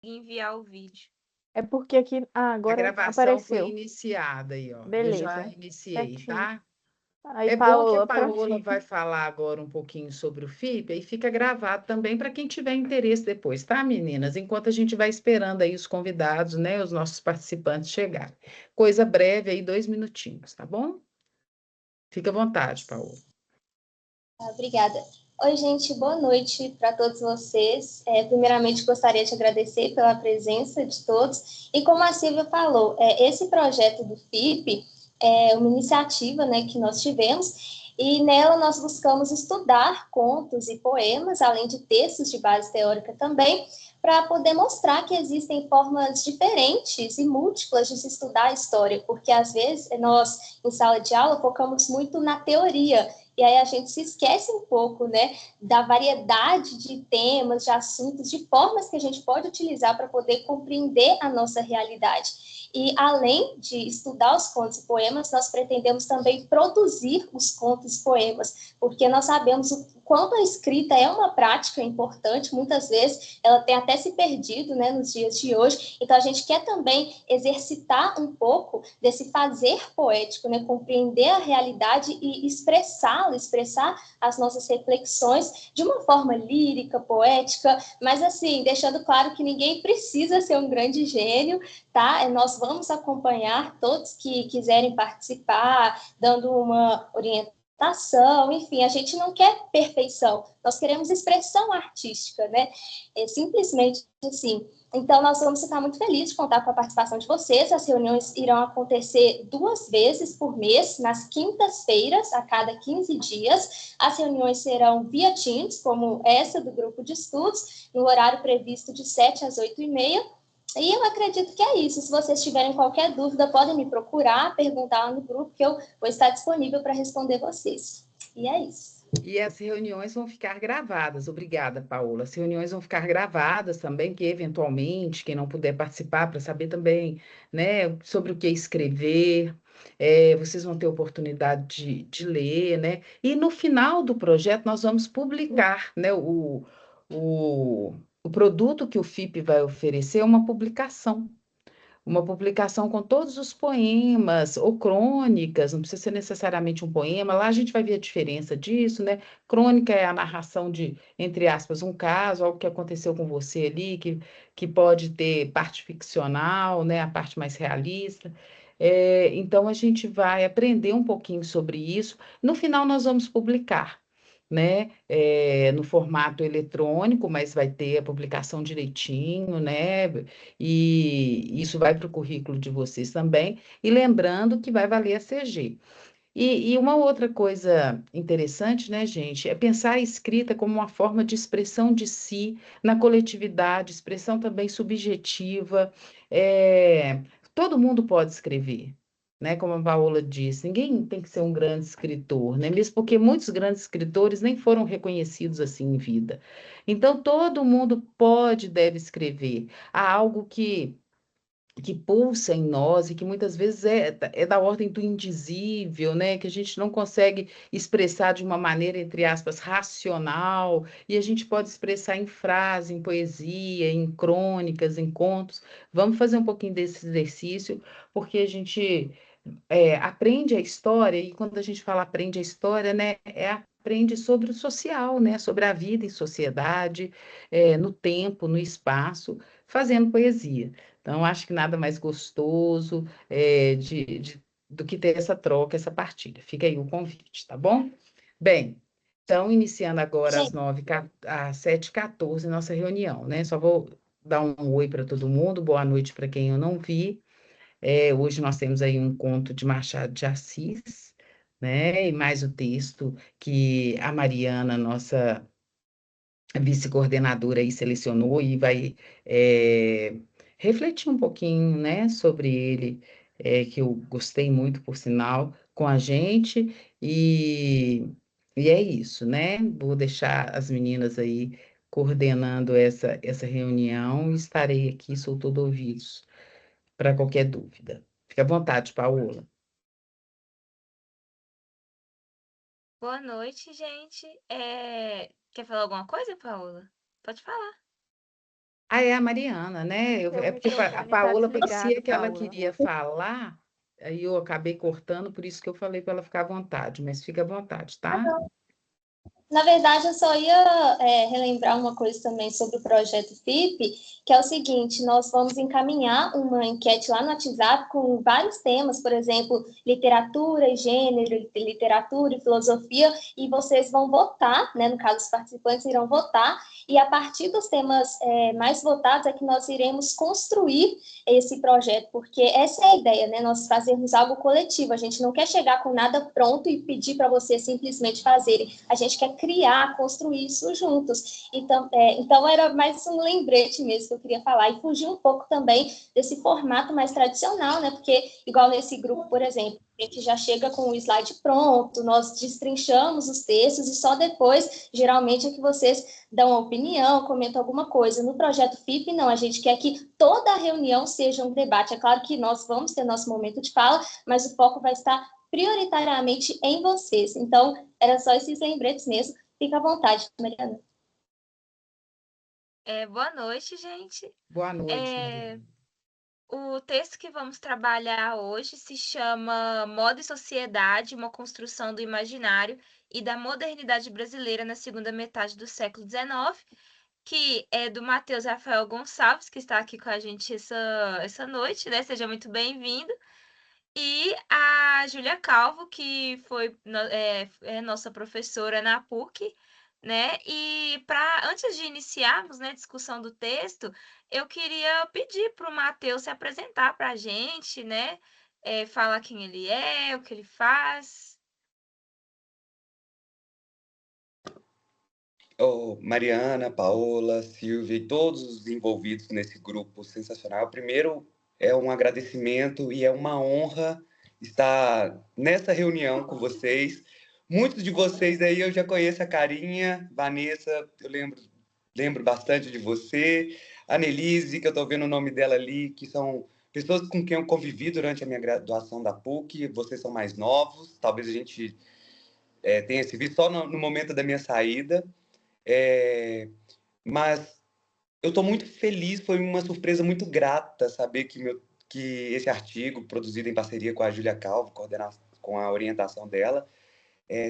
enviar o vídeo. É porque aqui. Ah, A agora gravação foi apareceu. iniciada aí, ó. Eu já Beleza. iniciei, Certinho. tá? Aí, É bom que a Paola, Paola prontinho. vai falar agora um pouquinho sobre o FIP, aí fica gravado também para quem tiver interesse depois, tá, meninas? Enquanto a gente vai esperando aí os convidados, né, os nossos participantes chegarem. Coisa breve aí, 2 minutinhos, tá bom? Fica à vontade, Paola. Obrigada. Oi, gente, boa noite para todos vocês. Primeiramente, gostaria de agradecer pela presença de todos. E como a Silvia falou, esse projeto do FIP é uma iniciativa, né, que nós tivemos, e nela nós buscamos estudar contos e poemas, além de textos de base teórica também, para poder mostrar que existem formas diferentes e múltiplas de se estudar a história, porque às vezes nós, em sala de aula, focamos muito na teoria, e aí a gente se esquece um pouco, né, da variedade de temas, de assuntos, de formas que a gente pode utilizar para poder compreender a nossa realidade. E além de estudar os contos e poemas, nós pretendemos também produzir os contos e poemas, porque nós sabemos o quanto a escrita é uma prática importante, muitas vezes ela tem até se perdido, né, nos dias de hoje, então a gente quer também exercitar um pouco desse fazer poético, né, compreender a realidade e expressá-la, expressar as nossas reflexões de uma forma lírica, poética, mas assim, deixando claro que ninguém precisa ser um grande gênio, tá? Nós vamos acompanhar todos que quiserem participar, dando uma orientação, enfim, a gente não quer perfeição, nós queremos expressão artística, né? Simplesmente assim. Então, nós vamos ficar muito felizes de contar com a participação de vocês. As reuniões irão acontecer 2 vezes por mês, nas quintas-feiras, a cada 15 dias. As reuniões serão via Teams, como essa do grupo de estudos, no horário previsto de 7 às 8h30. E eu acredito que é isso. Se vocês tiverem qualquer dúvida, podem me procurar, perguntar lá no grupo, que eu vou estar disponível para responder vocês. E é isso. E as reuniões vão ficar gravadas. Obrigada, Paola. As reuniões vão ficar gravadas também, que eventualmente, quem não puder participar, para saber também, né, sobre o que escrever, vocês vão ter oportunidade de ler, né? E no final do projeto, nós vamos publicar, né, o produto que o FIP vai oferecer é uma publicação com todos os poemas ou crônicas, não precisa ser necessariamente um poema, lá a gente vai ver a diferença disso, né? Crônica é a narração de, entre aspas, um caso, algo que aconteceu com você ali, que pode ter parte ficcional, né? A parte mais realista. Então, a gente vai aprender um pouquinho sobre isso. No final, nós vamos publicar, né, no formato eletrônico, mas vai ter a publicação direitinho, né, e isso vai para o currículo de vocês também, e lembrando que vai valer a CG. E uma outra coisa interessante, né, gente, é pensar a escrita como uma forma de expressão de si na coletividade, expressão também subjetiva. Todo mundo pode escrever, né? Como a Paola disse, ninguém tem que ser um grande escritor, né? Mesmo porque muitos grandes escritores nem foram reconhecidos assim em vida. Então, todo mundo pode e deve escrever. Há algo que pulsa em nós e que muitas vezes é da ordem do indizível, né? Que a gente não consegue expressar de uma maneira, entre aspas, racional, e a gente pode expressar em frase, em poesia, em crônicas, em contos. Vamos fazer um pouquinho desse exercício, porque a gente aprende a história, e quando a gente fala aprende a história, né? Aprende sobre o social, né? Sobre a vida em sociedade, no tempo, no espaço, fazendo poesia. Então, acho que nada mais gostoso do que ter essa troca, essa partilha. Fica aí o convite, tá bom? Bem, então, iniciando agora Gente, às 7h14, nossa reunião, né? Só vou dar um oi para todo mundo, boa noite para quem eu não vi. Hoje nós temos aí um conto de Machado de Assis, né? E mais o texto que a Mariana, nossa vice-coordenadora, aí selecionou e vai refletir um pouquinho, né, sobre ele, que eu gostei muito, por sinal, com a gente, e é isso, né? Vou deixar as meninas aí coordenando essa reunião e estarei aqui, sou todo ouvidos para qualquer dúvida. Fique à vontade, Paola. Boa noite, gente. Quer falar alguma coisa, Paola? Pode falar. Ah, é a Mariana, né? Seu É porque a microfone tá Paola parecia desligado, que ela Paola. queria falar, aí eu acabei cortando, por isso que eu falei para ela ficar à vontade, mas fica à vontade, tá? Na verdade, eu só ia relembrar uma coisa também sobre o projeto FIP, que é o seguinte: nós vamos encaminhar uma enquete lá no WhatsApp com vários temas, por exemplo, literatura e gênero, literatura e filosofia, e vocês vão votar, né? No caso, os participantes irão votar, e a partir dos temas mais votados é que nós iremos construir esse projeto, porque essa é a ideia, né? Nós fazermos algo coletivo. A gente não quer chegar com nada pronto e pedir para vocês simplesmente fazerem. A gente quer criar, construir isso juntos. Então era mais um lembrete mesmo que eu queria falar e fugir um pouco também desse formato mais tradicional, né? Porque igual nesse grupo, por exemplo, a gente já chega com o slide pronto, nós destrinchamos os textos e só depois, geralmente, é que vocês dão uma opinião, comentam alguma coisa. No projeto FIP, não, a gente quer que toda a reunião seja um debate. É claro que nós vamos ter nosso momento de fala, mas o foco vai estar prioritariamente em vocês. Então, era só esses lembretes mesmo. Fica à vontade, Mariana. Boa noite, gente. Boa noite, É, Mariana. o texto que vamos trabalhar hoje se chama Moda e Sociedade, uma construção do imaginário e da modernidade brasileira na segunda metade do século XIX, que é do Matheus Rafael Gonçalves, que está aqui com a gente essa noite, né? Seja muito bem-vindo. E a Júlia Calvo, que é nossa professora na PUC, né? E antes de iniciarmos, né, a discussão do texto, eu queria pedir para o Matheus se apresentar para a gente, né? Falar quem ele é, o que ele faz. Mariana, Paola, Silvia e todos os envolvidos nesse grupo sensacional. Primeiro, é um agradecimento e é uma honra estar nessa reunião com vocês. Muitos de vocês aí eu já conheço a carinha, Vanessa, eu lembro bastante de você, a Nelise, que eu estou vendo o nome dela ali, que são pessoas com quem eu convivi durante a minha graduação da PUC. Vocês são mais novos, talvez a gente tenha se visto só no momento da minha saída. Mas eu estou muito feliz, foi uma surpresa muito grata saber que esse artigo, produzido em parceria com a Júlia Calvo, com a orientação dela,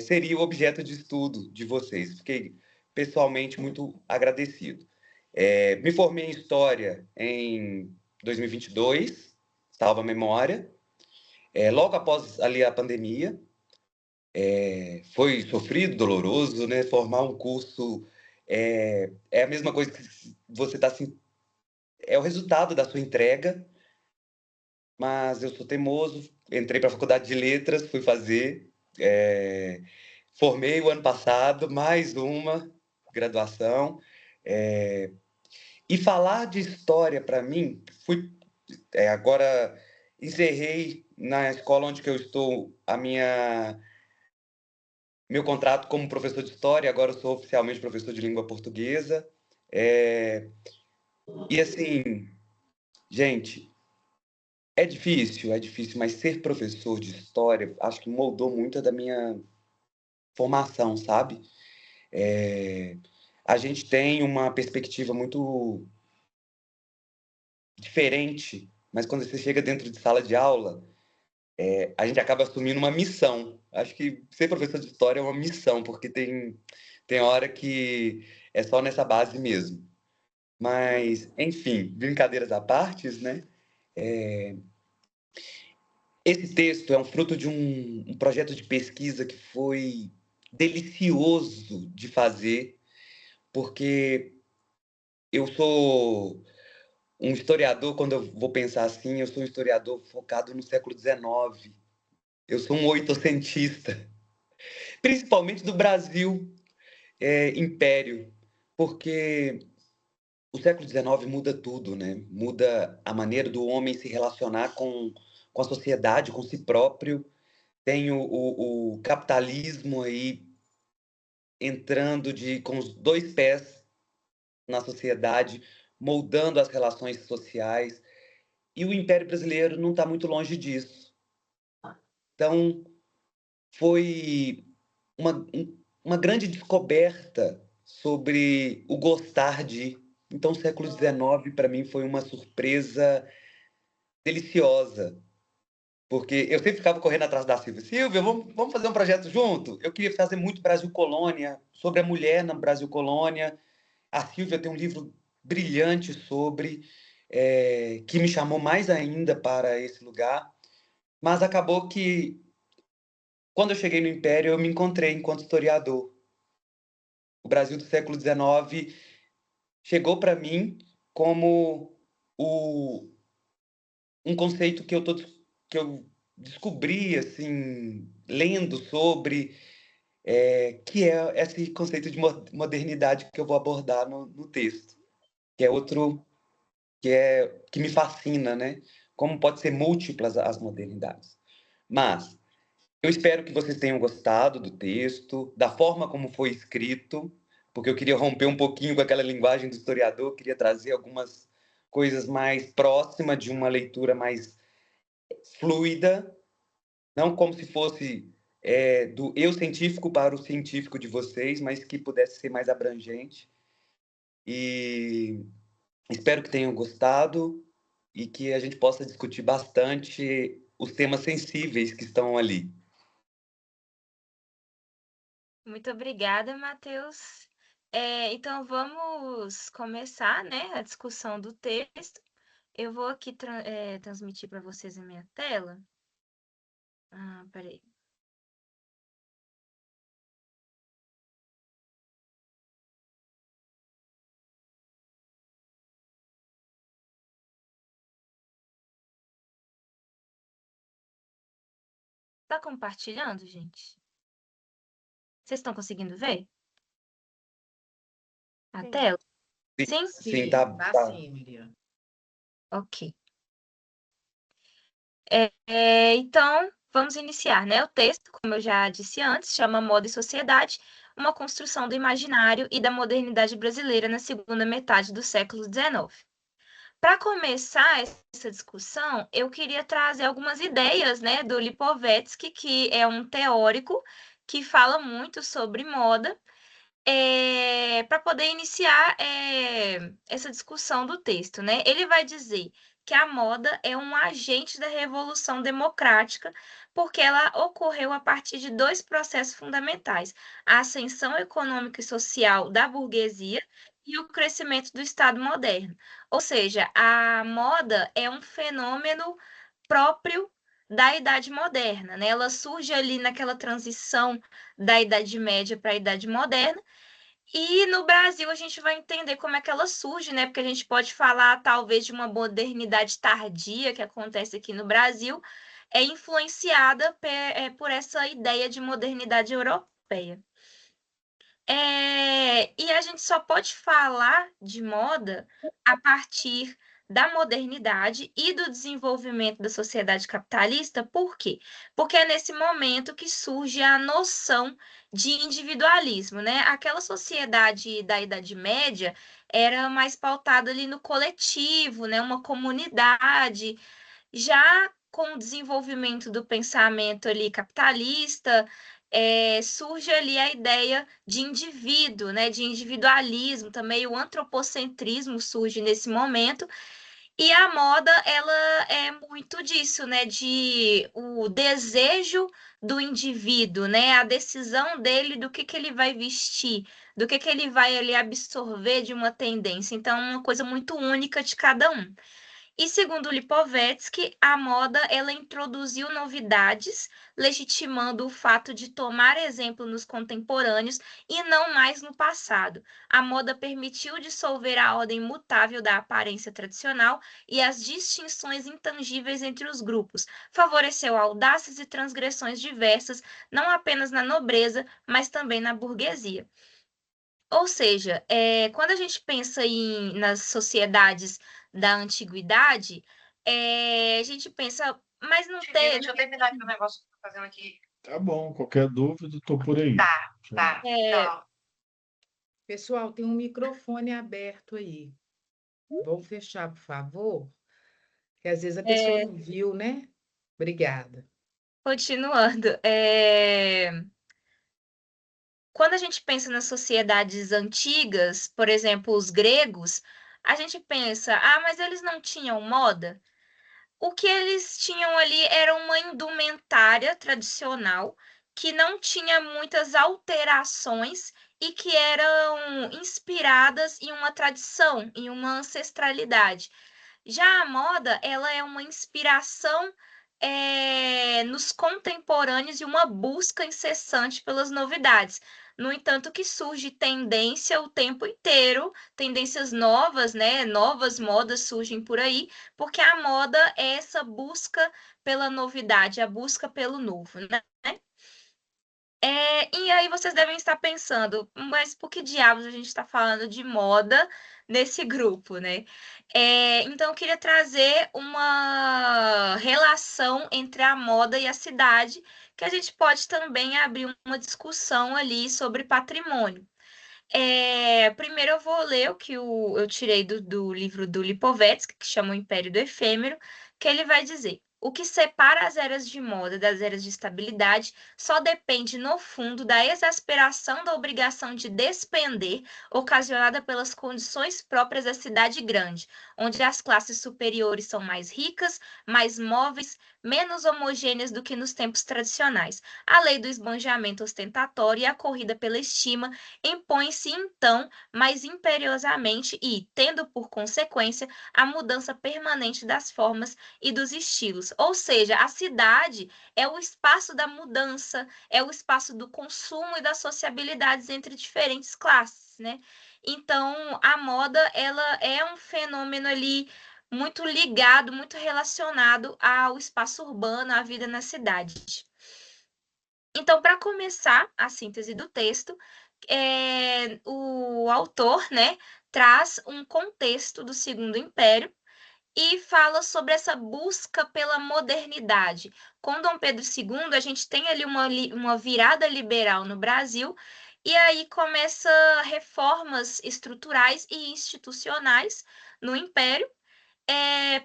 seria o objeto de estudo de vocês. Fiquei pessoalmente muito agradecido. Me formei em História em 2022, salva a memória, logo após ali a pandemia. Foi sofrido, doloroso, né? Formar um curso é a mesma coisa que você está assim, é o resultado da sua entrega, mas eu sou teimoso, entrei para a faculdade de letras, fui fazer, formei o ano passado, mais uma graduação, e falar de história para mim, agora encerrei na escola onde que eu estou meu contrato como professor de história, agora eu sou oficialmente professor de língua portuguesa. E assim, gente, é difícil, mas ser professor de história, acho que moldou muito da minha formação, sabe? A gente tem uma perspectiva muito diferente, mas quando você chega dentro de sala de aula, a gente acaba assumindo uma missão. Acho que ser professor de história é uma missão, porque tem hora que é só nessa base mesmo. Mas, enfim, brincadeiras à parte, né? Esse texto é um fruto de um projeto de pesquisa que foi delicioso de fazer, porque eu sou um historiador, quando eu vou pensar assim, eu sou um historiador focado no século XIX. Eu sou um oitocentista, principalmente do Brasil, império, porque o século XIX muda tudo, né? Muda a maneira do homem se relacionar com a sociedade, com si próprio. Tem o capitalismo aí entrando com os dois pés na sociedade, moldando as relações sociais. E o Império Brasileiro não está muito longe disso. Então, foi uma grande descoberta sobre o gostar de. Então, o século XIX, para mim, foi uma surpresa deliciosa, porque eu sempre ficava correndo atrás da Silvia. Silvia, vamos fazer um projeto junto? Eu queria fazer muito Brasil Colônia, sobre a mulher na Brasil Colônia. A Silvia tem um livro brilhante sobre, que me chamou mais ainda para esse lugar. Mas acabou que, quando eu cheguei no Império, eu me encontrei enquanto historiador. O Brasil do século XIX chegou para mim como um conceito que eu descobri, assim, lendo sobre, que é esse conceito de modernidade que eu vou abordar no texto, que é outro que me fascina, né? Como pode ser múltiplas as modernidades. Mas eu espero que vocês tenham gostado do texto, da forma como foi escrito, porque eu queria romper um pouquinho com aquela linguagem do historiador, queria trazer algumas coisas mais próximas de uma leitura mais fluida, não como se fosse do eu científico para o científico de vocês, mas que pudesse ser mais abrangente. E espero que tenham gostado e que a gente possa discutir bastante os temas sensíveis que estão ali. Muito obrigada, Matheus. Então, vamos começar, né, a discussão do texto. Eu vou aqui transmitir para vocês a minha tela. Peraí. Tá compartilhando, gente? Vocês estão conseguindo ver a Sim. tela? Sim? Sim, tá. Sim, Miriam. Ok. Então, vamos iniciar, né? O texto, como eu já disse antes, chama Moda e Sociedade, uma construção do imaginário e da modernidade brasileira na segunda metade do século XIX. Para começar essa discussão, eu queria trazer algumas ideias, né, do Lipovetsky, que é um teórico que fala muito sobre moda, para poder iniciar essa discussão do texto, né? Ele vai dizer que a moda é um agente da revolução democrática, porque ela ocorreu a partir de dois processos fundamentais: a ascensão econômica e social da burguesia e o crescimento do Estado moderno. Ou seja, a moda é um fenômeno próprio da Idade Moderna, né? Ela surge ali naquela transição da Idade Média para a Idade Moderna, e no Brasil a gente vai entender como é que ela surge, né? Porque a gente pode falar talvez de uma modernidade tardia que acontece aqui no Brasil, influenciada por essa ideia de modernidade europeia. E a gente só pode falar de moda a partir da modernidade e do desenvolvimento da sociedade capitalista. Por quê? Porque é nesse momento que surge a noção de individualismo, né? Aquela sociedade da Idade Média era mais pautada ali no coletivo, né? Uma comunidade. Já com o desenvolvimento do pensamento ali capitalista, surge ali a ideia de indivíduo, né, de individualismo, também o antropocentrismo surge nesse momento, e a moda ela é muito disso, né, de o desejo do indivíduo, né, a decisão dele do que ele vai vestir, do que ele vai ali absorver de uma tendência. Então, é uma coisa muito única de cada um. E segundo Lipovetsky, a moda ela introduziu novidades, legitimando o fato de tomar exemplo nos contemporâneos e não mais no passado. A moda permitiu dissolver a ordem mutável da aparência tradicional e as distinções intangíveis entre os grupos. Favoreceu audácias e transgressões diversas, não apenas na nobreza, mas também na burguesia. Ou seja, quando a gente pensa nas sociedades da antiguidade, a gente pensa, mas não tem. Deixa eu terminar aqui o negócio que eu tô fazendo aqui. Tá bom, qualquer dúvida, tô por aí. Tá. Tchau. Pessoal, tem um microfone aberto aí. Vamos fechar, por favor? Que às vezes a pessoa não viu, né? Obrigada. Continuando, quando a gente pensa nas sociedades antigas, por exemplo, os gregos, a gente pensa, mas eles não tinham moda? O que eles tinham ali era uma indumentária tradicional que não tinha muitas alterações e que eram inspiradas em uma tradição, em uma ancestralidade. Já a moda, ela é uma inspiração nos contemporâneos e uma busca incessante pelas novidades. No entanto, que surge tendência o tempo inteiro, tendências novas, né? Novas modas surgem por aí, porque a moda é essa busca pela novidade, a busca pelo novo, né? E aí vocês devem estar pensando, mas por que diabos a gente está falando de moda nesse grupo, né? Então, eu queria trazer uma relação entre a moda e a cidade, que a gente pode também abrir uma discussão ali sobre patrimônio. Primeiro eu vou ler o que eu tirei do livro do Lipovetsky, que chama O Império do Efêmero, que ele vai dizer: o que separa as eras de moda das eras de estabilidade só depende, no fundo, da exasperação da obrigação de despender, ocasionada pelas condições próprias da cidade grande, onde as classes superiores são mais ricas, mais móveis, menos homogêneas do que nos tempos tradicionais. A lei do esbanjamento ostentatório e a corrida pela estima impõe-se então mais imperiosamente e, tendo por consequência, a mudança permanente das formas e dos estilos. Ou seja, a cidade é o espaço da mudança, é o espaço do consumo e das sociabilidades entre diferentes classes, né? Então, a moda, ela é um fenômeno ali muito ligado, muito relacionado ao espaço urbano, à vida na cidade. Então, para começar a síntese do texto, o autor, né, traz um contexto do Segundo Império e fala sobre essa busca pela modernidade. Com Dom Pedro II, a gente tem ali uma virada liberal no Brasil, e aí começa reformas estruturais e institucionais no Império,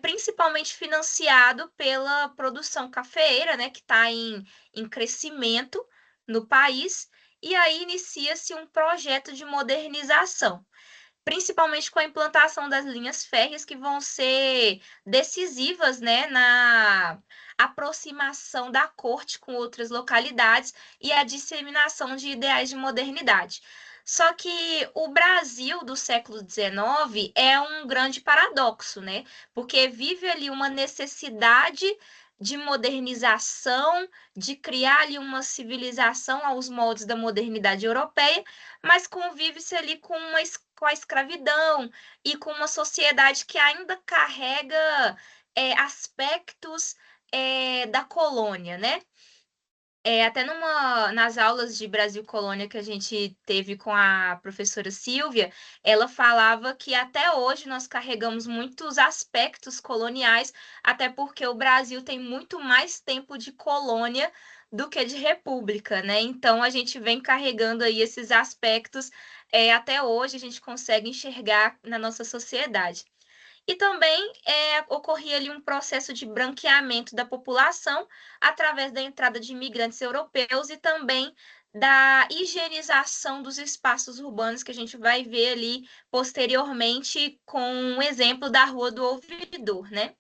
principalmente financiado pela produção cafeeira, né, que está em crescimento no país, e aí inicia-se um projeto de modernização, principalmente com a implantação das linhas férreas, que vão ser decisivas, né, na aproximação da corte com outras localidades e a disseminação de ideais de modernidade. Só que o Brasil do século XIX é um grande paradoxo, né? Porque vive ali uma necessidade de modernização, de criar ali uma civilização aos moldes da modernidade europeia, mas convive-se ali com a escravidão e com uma sociedade que ainda carrega aspectos da colônia, né? Até nas aulas de Brasil Colônia que a gente teve com a professora Silvia, ela falava que até hoje nós carregamos muitos aspectos coloniais, até porque o Brasil tem muito mais tempo de colônia do que de república, né? Então a gente vem carregando aí esses aspectos, até hoje a gente consegue enxergar na nossa sociedade. E também ocorria ali um processo de branqueamento da população através da entrada de imigrantes europeus e também da higienização dos espaços urbanos, que a gente vai ver ali posteriormente com um exemplo da Rua do Ouvidor, né?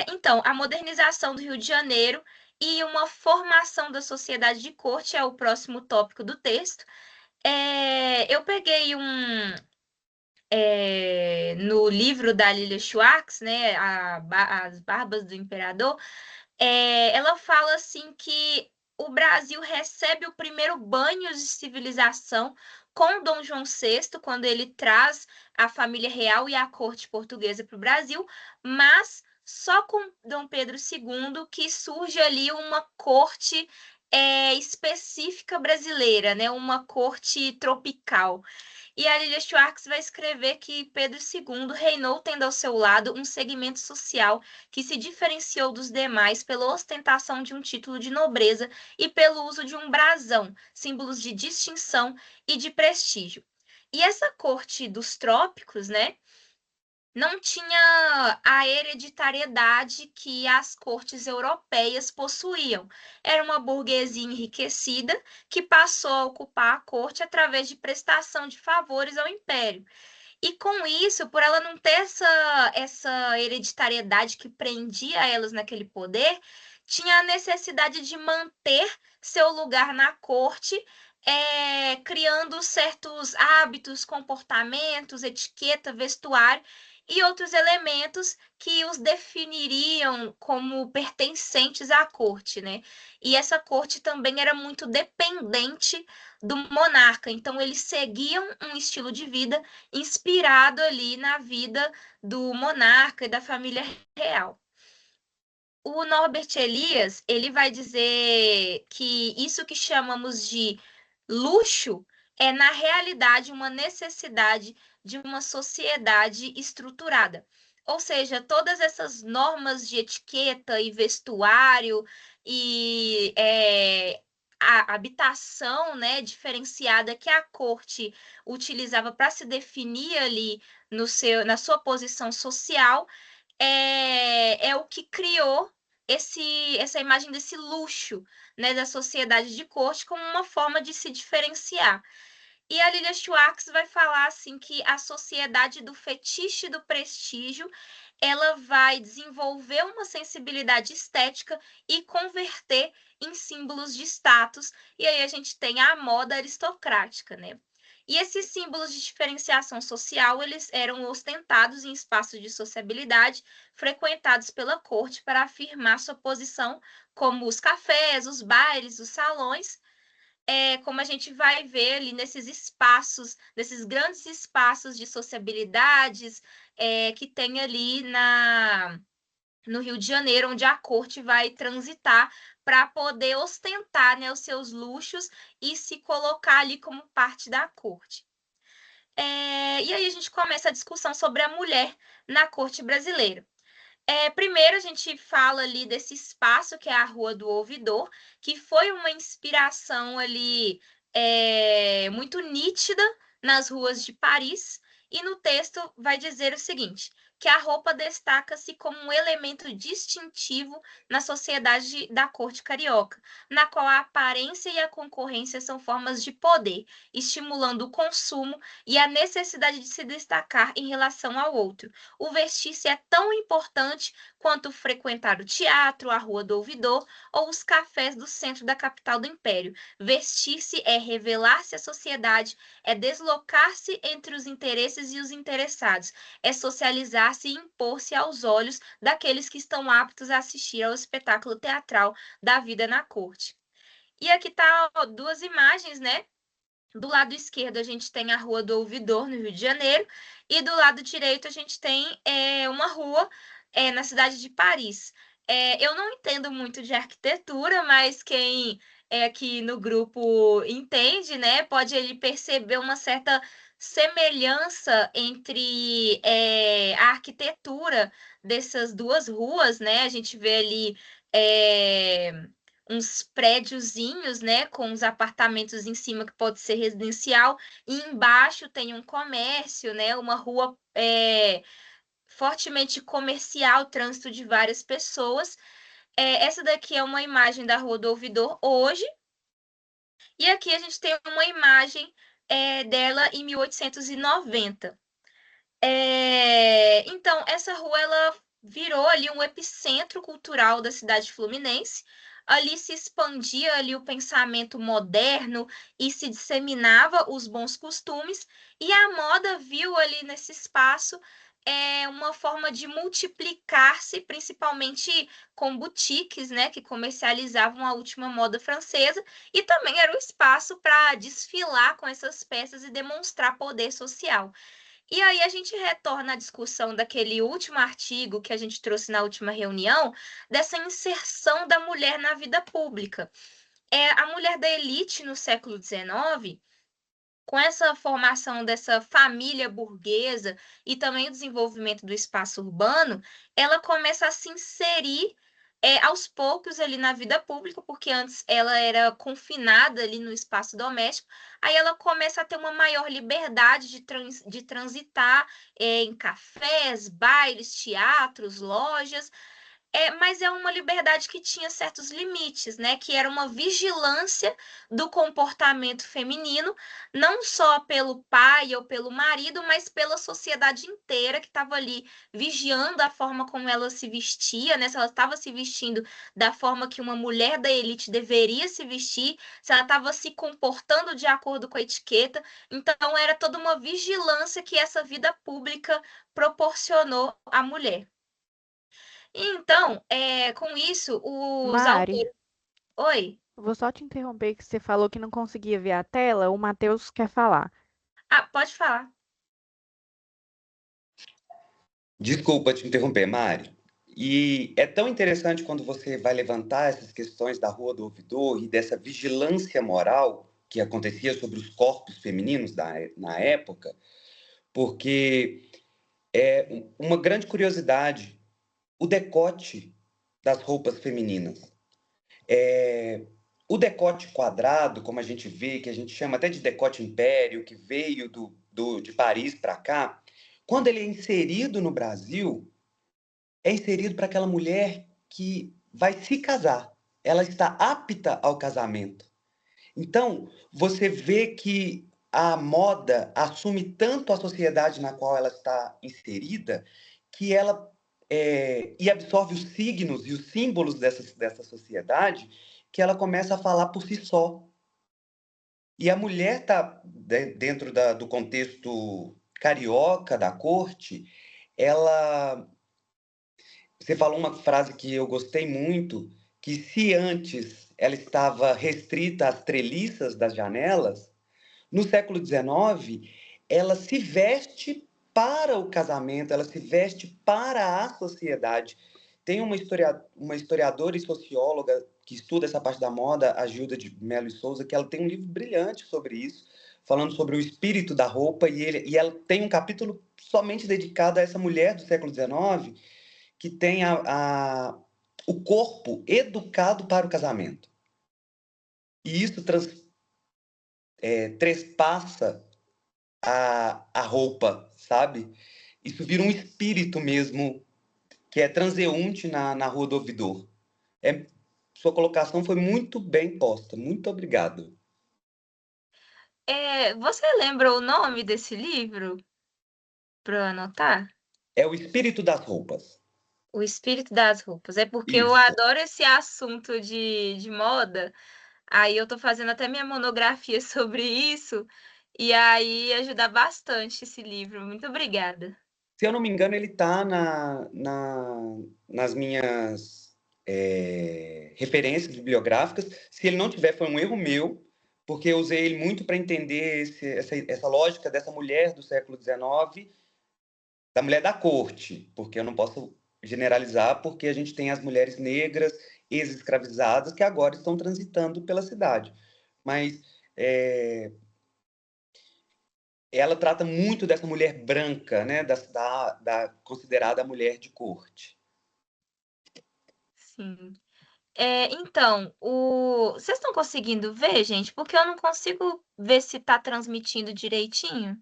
Então, a modernização do Rio de Janeiro e uma formação da sociedade de corte é o próximo tópico do texto. Eu peguei no livro da Lilia Schwartz, né, As Barbas do Imperador, ela fala assim que o Brasil recebe o primeiro banho de civilização com Dom João VI, quando ele traz a família real e a corte portuguesa para o Brasil, mas só com Dom Pedro II que surge ali uma corte específica brasileira, né, uma corte tropical. E a Lilia Schwartz vai escrever que Pedro II reinou tendo ao seu lado um segmento social que se diferenciou dos demais pela ostentação de um título de nobreza e pelo uso de um brasão, símbolos de distinção e de prestígio. E essa corte dos trópicos, né, não tinha a hereditariedade que as cortes europeias possuíam. Era uma burguesia enriquecida que passou a ocupar a corte através de prestação de favores ao império. E com isso, por ela não ter essa hereditariedade que prendia elas naquele poder, tinha a necessidade de manter seu lugar na corte, criando certos hábitos, comportamentos, etiqueta, vestuário e outros elementos que os definiriam como pertencentes à corte, né? E essa corte também era muito dependente do monarca, então eles seguiam um estilo de vida inspirado ali na vida do monarca e da família real. O Norbert Elias, ele vai dizer que isso que chamamos de luxo é, na realidade, uma necessidade de uma sociedade estruturada. Ou seja, todas essas normas de etiqueta e vestuário e a habitação, né, diferenciada que a corte utilizava para se definir ali na sua posição social, é o que criou essa imagem desse luxo, né, da sociedade de corte como uma forma de se diferenciar. E a Lilia Schwartz vai falar assim que a sociedade do fetiche do prestígio, ela vai desenvolver uma sensibilidade estética e converter em símbolos de status. E aí a gente tem a moda aristocrática, né? E esses símbolos de diferenciação social, eles eram ostentados em espaços de sociabilidade frequentados pela corte para afirmar sua posição, como os cafés, os bailes, os salões, como a gente vai ver ali nesses espaços, nesses grandes espaços de sociabilidades que tem ali no Rio de Janeiro, onde a corte vai transitar para poder ostentar, né, os seus luxos e se colocar ali como parte da corte. E aí a gente começa a discussão sobre a mulher na corte brasileira. Primeiro, a gente fala ali desse espaço que é a Rua do Ouvidor, que foi uma inspiração ali muito nítida nas ruas de Paris, e no texto vai dizer o seguinte: que a roupa destaca-se como um elemento distintivo na sociedade da corte carioca, na qual a aparência e a concorrência são formas de poder, estimulando o consumo e a necessidade de se destacar em relação ao outro. O vestir-se é tão importante quanto frequentar o teatro, a Rua do Ouvidor ou os cafés do centro da capital do Império. Vestir-se é revelar-se à sociedade, é deslocar-se entre os interesses e os interessados, é socializar-se e impor-se aos olhos daqueles que estão aptos a assistir ao espetáculo teatral da vida na corte. E aqui tá duas imagens, né? Do lado esquerdo, a gente tem a Rua do Ouvidor, no Rio de Janeiro, e do lado direito, a gente tem uma rua na cidade de Paris. Eu não entendo muito de arquitetura, mas quem é aqui no grupo entende, né? Pode ele perceber uma certa semelhança entre a arquitetura dessas duas ruas, né? A gente vê ali uns prédiozinhos, né, com os apartamentos em cima que pode ser residencial, e embaixo tem um comércio, né, uma rua fortemente comercial, trânsito de várias pessoas. Essa daqui é uma imagem da Rua do Ouvidor hoje, e aqui a gente tem uma imagem dela em 1890. Então, essa rua ela virou ali um epicentro cultural da cidade fluminense. Ali se expandia ali o pensamento moderno e se disseminava os bons costumes, e a moda viu ali nesse espaço uma forma de multiplicar-se, principalmente com boutiques, né, que comercializavam a última moda francesa, e também era o espaço para desfilar com essas peças e demonstrar poder social. E aí a gente retorna à discussão daquele último artigo que a gente trouxe na última reunião, dessa inserção da mulher na vida pública. A mulher da elite no século XIX, com essa formação dessa família burguesa e também o desenvolvimento do espaço urbano, ela começa a se inserir aos poucos ali na vida pública, porque antes ela era confinada ali no espaço doméstico, aí ela começa a ter uma maior liberdade de transitar em cafés, bailes, teatros, lojas, mas é uma liberdade que tinha certos limites, né? Que era uma vigilância do comportamento feminino, não só pelo pai ou pelo marido, mas pela sociedade inteira que estava ali vigiando a forma como ela se vestia, né? Se ela estava se vestindo da forma que uma mulher da elite deveria se vestir, se ela estava se comportando de acordo com a etiqueta. Então, era toda uma vigilância que essa vida pública proporcionou à mulher. Então, com isso, os Mari, autores. Oi? vou só te interromper que você falou que não conseguia ver a tela. O Matheus quer falar. Ah, pode falar. Desculpa te interromper, Mari. E é tão interessante quando você vai levantar essas questões da Rua do Ouvidor e dessa vigilância moral que acontecia sobre os corpos femininos na época, porque é uma grande curiosidade, o decote das roupas femininas. O decote quadrado, como a gente vê, que a gente chama até de decote império, que veio de Paris para cá, quando ele é inserido no Brasil, é inserido para aquela mulher que vai se casar. Ela está apta ao casamento. Então, você vê que a moda assume tanto a sociedade na qual ela está inserida que ela e absorve os signos e os símbolos dessa sociedade que ela começa a falar por si só. E a mulher está dentro do contexto carioca da corte, ela você falou uma frase que eu gostei muito, que se antes ela estava restrita às treliças das janelas, no século XIX ela se veste para o casamento, ela se veste para a sociedade. Tem uma historiadora e socióloga que estuda essa parte da moda, a Gilda de Mello e Souza, que ela tem um livro brilhante sobre isso, falando sobre o espírito da roupa, e ela tem um capítulo somente dedicado a essa mulher do século XIX, que tem o corpo educado para o casamento. E isso trespassa a roupa, sabe? Isso vira um espírito mesmo, que é transeunte na Rua do Ouvidor. Sua colocação foi muito bem posta. Muito obrigado. Você lembra o nome desse livro para eu anotar? É o espírito das roupas. O Espírito das Roupas. É porque eu Isso. adoro esse assunto de moda. Aí eu tô fazendo até minha monografia sobre isso. E aí ajuda bastante esse livro. Muito obrigada. Se eu não me engano, ele está nas minhas referências bibliográficas. Se ele não tiver, foi um erro meu, porque eu usei ele muito para entender essa lógica dessa mulher do século XIX, da mulher da corte, porque eu não posso generalizar, porque a gente tem as mulheres negras, ex-escravizadas, que agora estão transitando pela cidade. Mas ela trata muito dessa mulher branca, né, da considerada mulher de corte. Sim. Então, vocês estão conseguindo ver, gente? Porque eu não consigo ver se está transmitindo direitinho.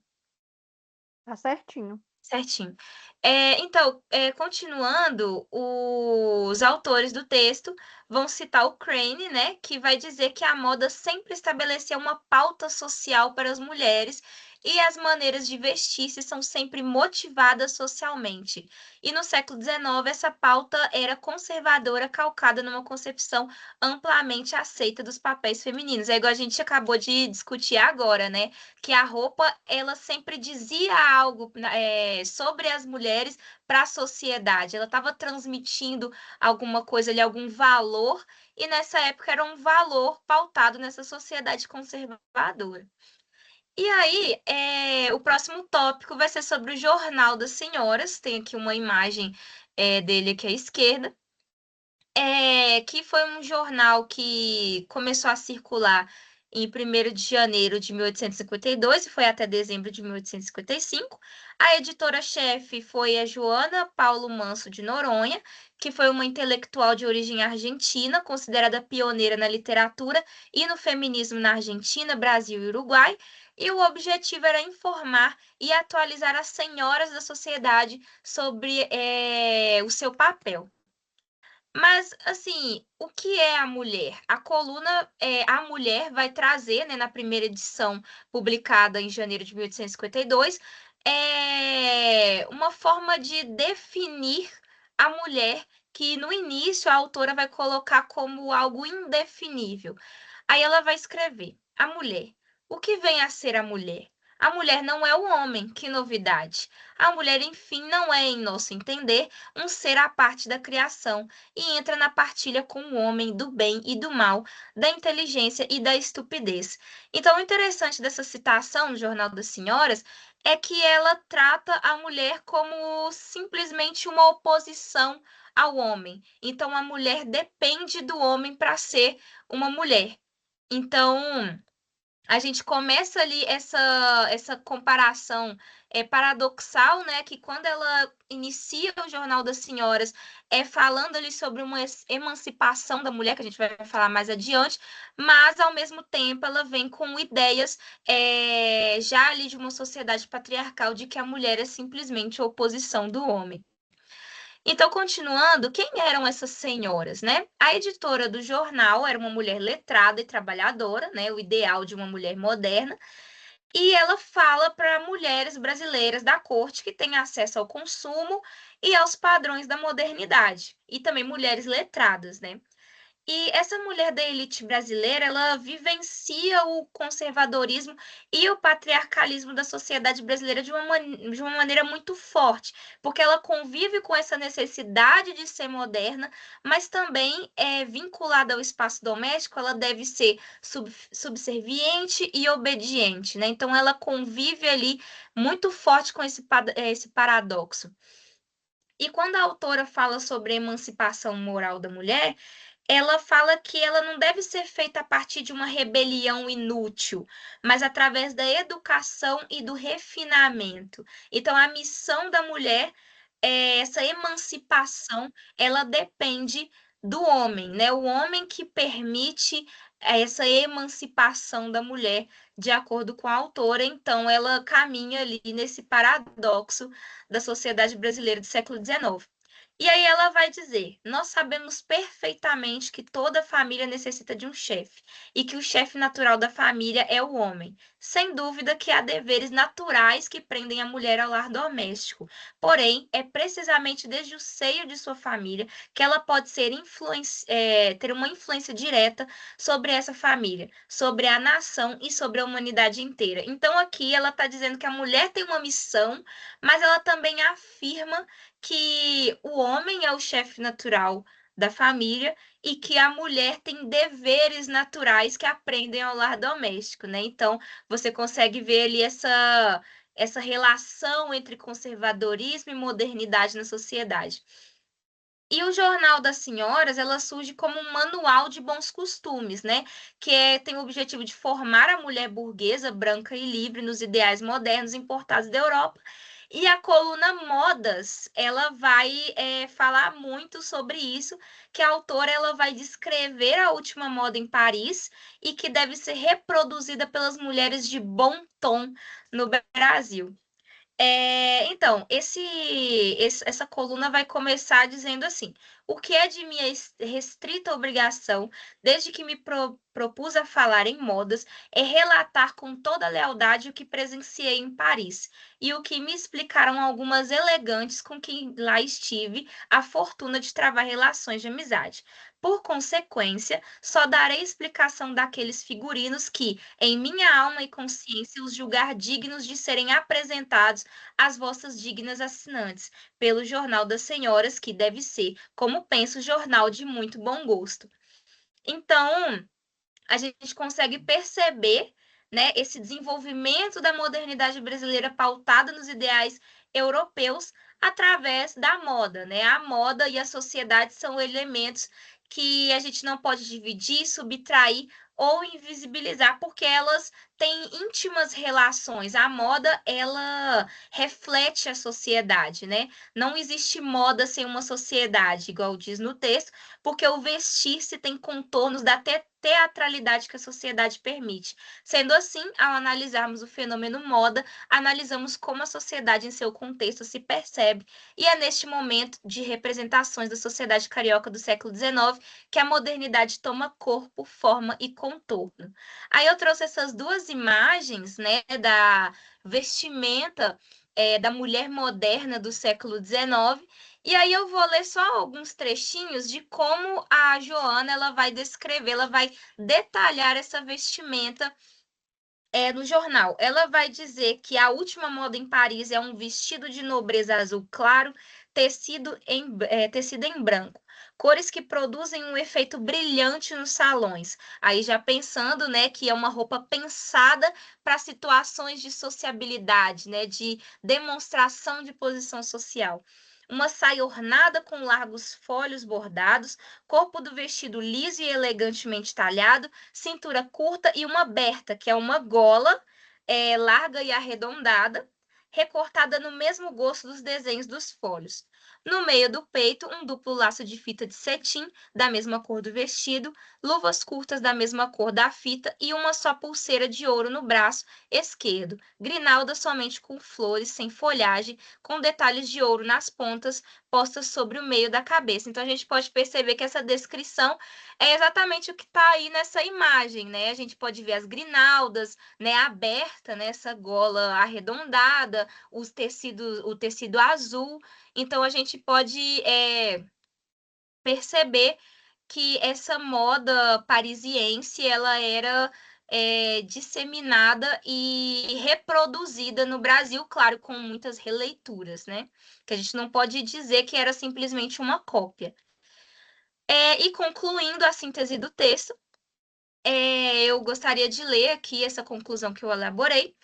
Tá certinho. Certinho. Então, continuando, os autores do texto vão citar o Crane, né, que vai dizer que a moda sempre estabeleceu uma pauta social para as mulheres e as maneiras de vestir-se são sempre motivadas socialmente. E no século XIX, essa pauta era conservadora, calcada numa concepção amplamente aceita dos papéis femininos. É igual a gente acabou de discutir agora, né? Que a roupa ela sempre dizia algo sobre as mulheres para a sociedade. Ela estava transmitindo alguma coisa ali, algum valor, e nessa época era um valor pautado nessa sociedade conservadora. E aí, o próximo tópico vai ser sobre o Jornal das Senhoras. Tem aqui uma imagem dele aqui à esquerda. Que foi um jornal que começou a circular em 1º de janeiro de 1852 e foi até dezembro de 1855. A editora-chefe foi a Joana Paulo Manso de Noronha, que foi uma intelectual de origem argentina, considerada pioneira na literatura e no feminismo na Argentina, Brasil e Uruguai. E o objetivo era informar e atualizar as senhoras da sociedade sobre o seu papel. Mas, assim, o que é a mulher? A coluna A Mulher vai trazer, né, na primeira edição, publicada em janeiro de 1852, uma forma de definir a mulher, que no início a autora vai colocar como algo indefinível. Aí ela vai escrever: a mulher. O que vem a ser a mulher? A mulher não é o homem, que novidade. A mulher, enfim, não é, em nosso entender, um ser à parte da criação e entra na partilha com o homem do bem e do mal, da inteligência e da estupidez. Então, o interessante dessa citação no Jornal das Senhoras é que ela trata a mulher como simplesmente uma oposição ao homem. Então, a mulher depende do homem para ser uma mulher. Então, a gente começa ali essa comparação paradoxal, né? Que quando ela inicia o Jornal das Senhoras, falando ali sobre uma emancipação da mulher, que a gente vai falar mais adiante, mas ao mesmo tempo ela vem com ideias já ali de uma sociedade patriarcal de que a mulher é simplesmente a oposição do homem. Então, continuando, quem eram essas senhoras, né? A editora do jornal era uma mulher letrada e trabalhadora, né? O ideal de uma mulher moderna. E ela fala para mulheres brasileiras da corte que têm acesso ao consumo e aos padrões da modernidade. E também mulheres letradas, né? E essa mulher da elite brasileira, ela vivencia o conservadorismo e o patriarcalismo da sociedade brasileira de uma maneira muito forte, porque ela convive com essa necessidade de ser moderna, mas também é vinculada ao espaço doméstico, ela deve ser subserviente e obediente, né? Então, ela convive ali muito forte com esse paradoxo. E quando a autora fala sobre a emancipação moral da mulher, ela fala que ela não deve ser feita a partir de uma rebelião inútil, mas através da educação e do refinamento. Então, a missão da mulher, essa emancipação, ela depende do homem, né? O homem que permite essa emancipação da mulher, de acordo com a autora. Então, ela caminha ali nesse paradoxo da sociedade brasileira do século XIX. E aí ela vai dizer: nós sabemos perfeitamente que toda família necessita de um chefe e que o chefe natural da família é o homem. Sem dúvida que há deveres naturais que prendem a mulher ao lar doméstico. Porém, é precisamente desde o seio de sua família que ela pode ter uma influência direta sobre essa família, sobre a nação e sobre a humanidade inteira. Então, aqui ela está dizendo que a mulher tem uma missão, mas ela também afirma que o homem é o chefe natural da família e que a mulher tem deveres naturais que aprendem ao lar doméstico, né? Então, você consegue ver ali essa relação entre conservadorismo e modernidade na sociedade. E o Jornal das Senhoras, ela surge como um manual de bons costumes, né? Que tem o objetivo de formar a mulher burguesa, branca e livre nos ideais modernos importados da Europa. E a coluna Modas, ela vai falar muito sobre isso, que a autora ela vai descrever a última moda em Paris e que deve ser reproduzida pelas mulheres de bom tom no Brasil. Então, essa coluna vai começar dizendo assim: o que é de minha restrita obrigação, desde que me propus a falar em modas, é relatar com toda lealdade o que presenciei em Paris e o que me explicaram algumas elegantes com quem lá estive a fortuna de travar relações de amizade. Por consequência, só darei explicação daqueles figurinos que, em minha alma e consciência, os julgar dignos de serem apresentados às vossas dignas assinantes, pelo Jornal das Senhoras, que deve ser, como penso, jornal de muito bom gosto. Então, a gente consegue perceber, né, esse desenvolvimento da modernidade brasileira pautada nos ideais europeus através da moda, né? A moda e a sociedade são elementos que a gente não pode dividir, subtrair ou invisibilizar, porque elas têm íntimas relações. A moda, ela reflete a sociedade, né? Não existe moda sem uma sociedade, igual diz no texto, porque o vestir-se tem contornos da teatralidade que a sociedade permite. Sendo assim, ao analisarmos o fenômeno moda, analisamos como a sociedade em seu contexto se percebe, e é neste momento de representações da sociedade carioca do século XIX que a modernidade toma corpo, forma e contorno. Aí eu trouxe essas duas imagens, né, da vestimenta da mulher moderna do século XIX, e aí eu vou ler só alguns trechinhos de como a Joana ela vai descrever, ela vai detalhar essa vestimenta no jornal. Ela vai dizer que a última moda em Paris é um vestido de nobreza azul claro, tecido em branco. Cores que produzem um efeito brilhante nos salões. Aí já pensando, né, que é uma roupa pensada para situações de sociabilidade, né, de demonstração de posição social. Uma saia ornada com largos folhos bordados, corpo do vestido liso e elegantemente talhado, cintura curta e uma berta, que é uma gola larga e arredondada, recortada no mesmo gosto dos desenhos dos folhos. No meio do peito, um duplo laço de fita de cetim, da mesma cor do vestido, luvas curtas da mesma cor da fita e uma só pulseira de ouro no braço esquerdo, grinalda somente com flores, sem folhagem, com detalhes de ouro nas pontas, postas sobre o meio da cabeça. Então, a gente pode perceber que essa descrição é exatamente o que está aí nessa imagem, né? A gente pode ver as grinaldas, né, aberta, né, essa gola arredondada, o tecido azul. Então, a gente pode perceber que essa moda parisiense, ela era disseminada e reproduzida no Brasil, claro, com muitas releituras, né? Que a gente não pode dizer que era simplesmente uma cópia. E concluindo a síntese do texto, eu gostaria de ler aqui essa conclusão que eu elaborei,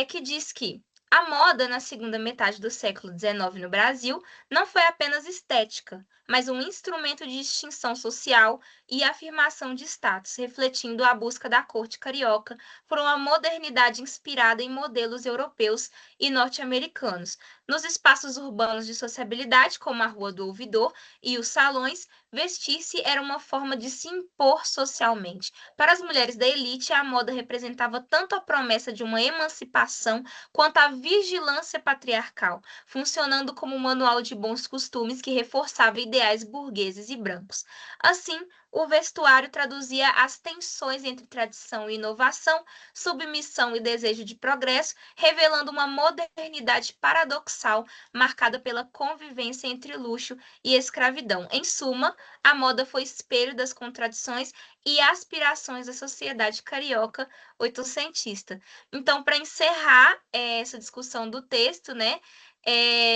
que diz que a moda na segunda metade do século XIX no Brasil não foi apenas estética, mas um instrumento de distinção social e afirmação de status, refletindo a busca da corte carioca por uma modernidade inspirada em modelos europeus e norte-americanos. Nos espaços urbanos de sociabilidade, como a Rua do Ouvidor e os salões, vestir-se era uma forma de se impor socialmente. Para as mulheres da elite, a moda representava tanto a promessa de uma emancipação quanto a vigilância patriarcal, funcionando como um manual de bons costumes que reforçava ideais burgueses e brancos. Assim, o vestuário traduzia as tensões entre tradição e inovação, submissão e desejo de progresso, revelando uma modernidade paradoxal marcada pela convivência entre luxo e escravidão. Em suma, a moda foi espelho das contradições e aspirações da sociedade carioca oitocentista. Então, para encerrar essa discussão do texto, né,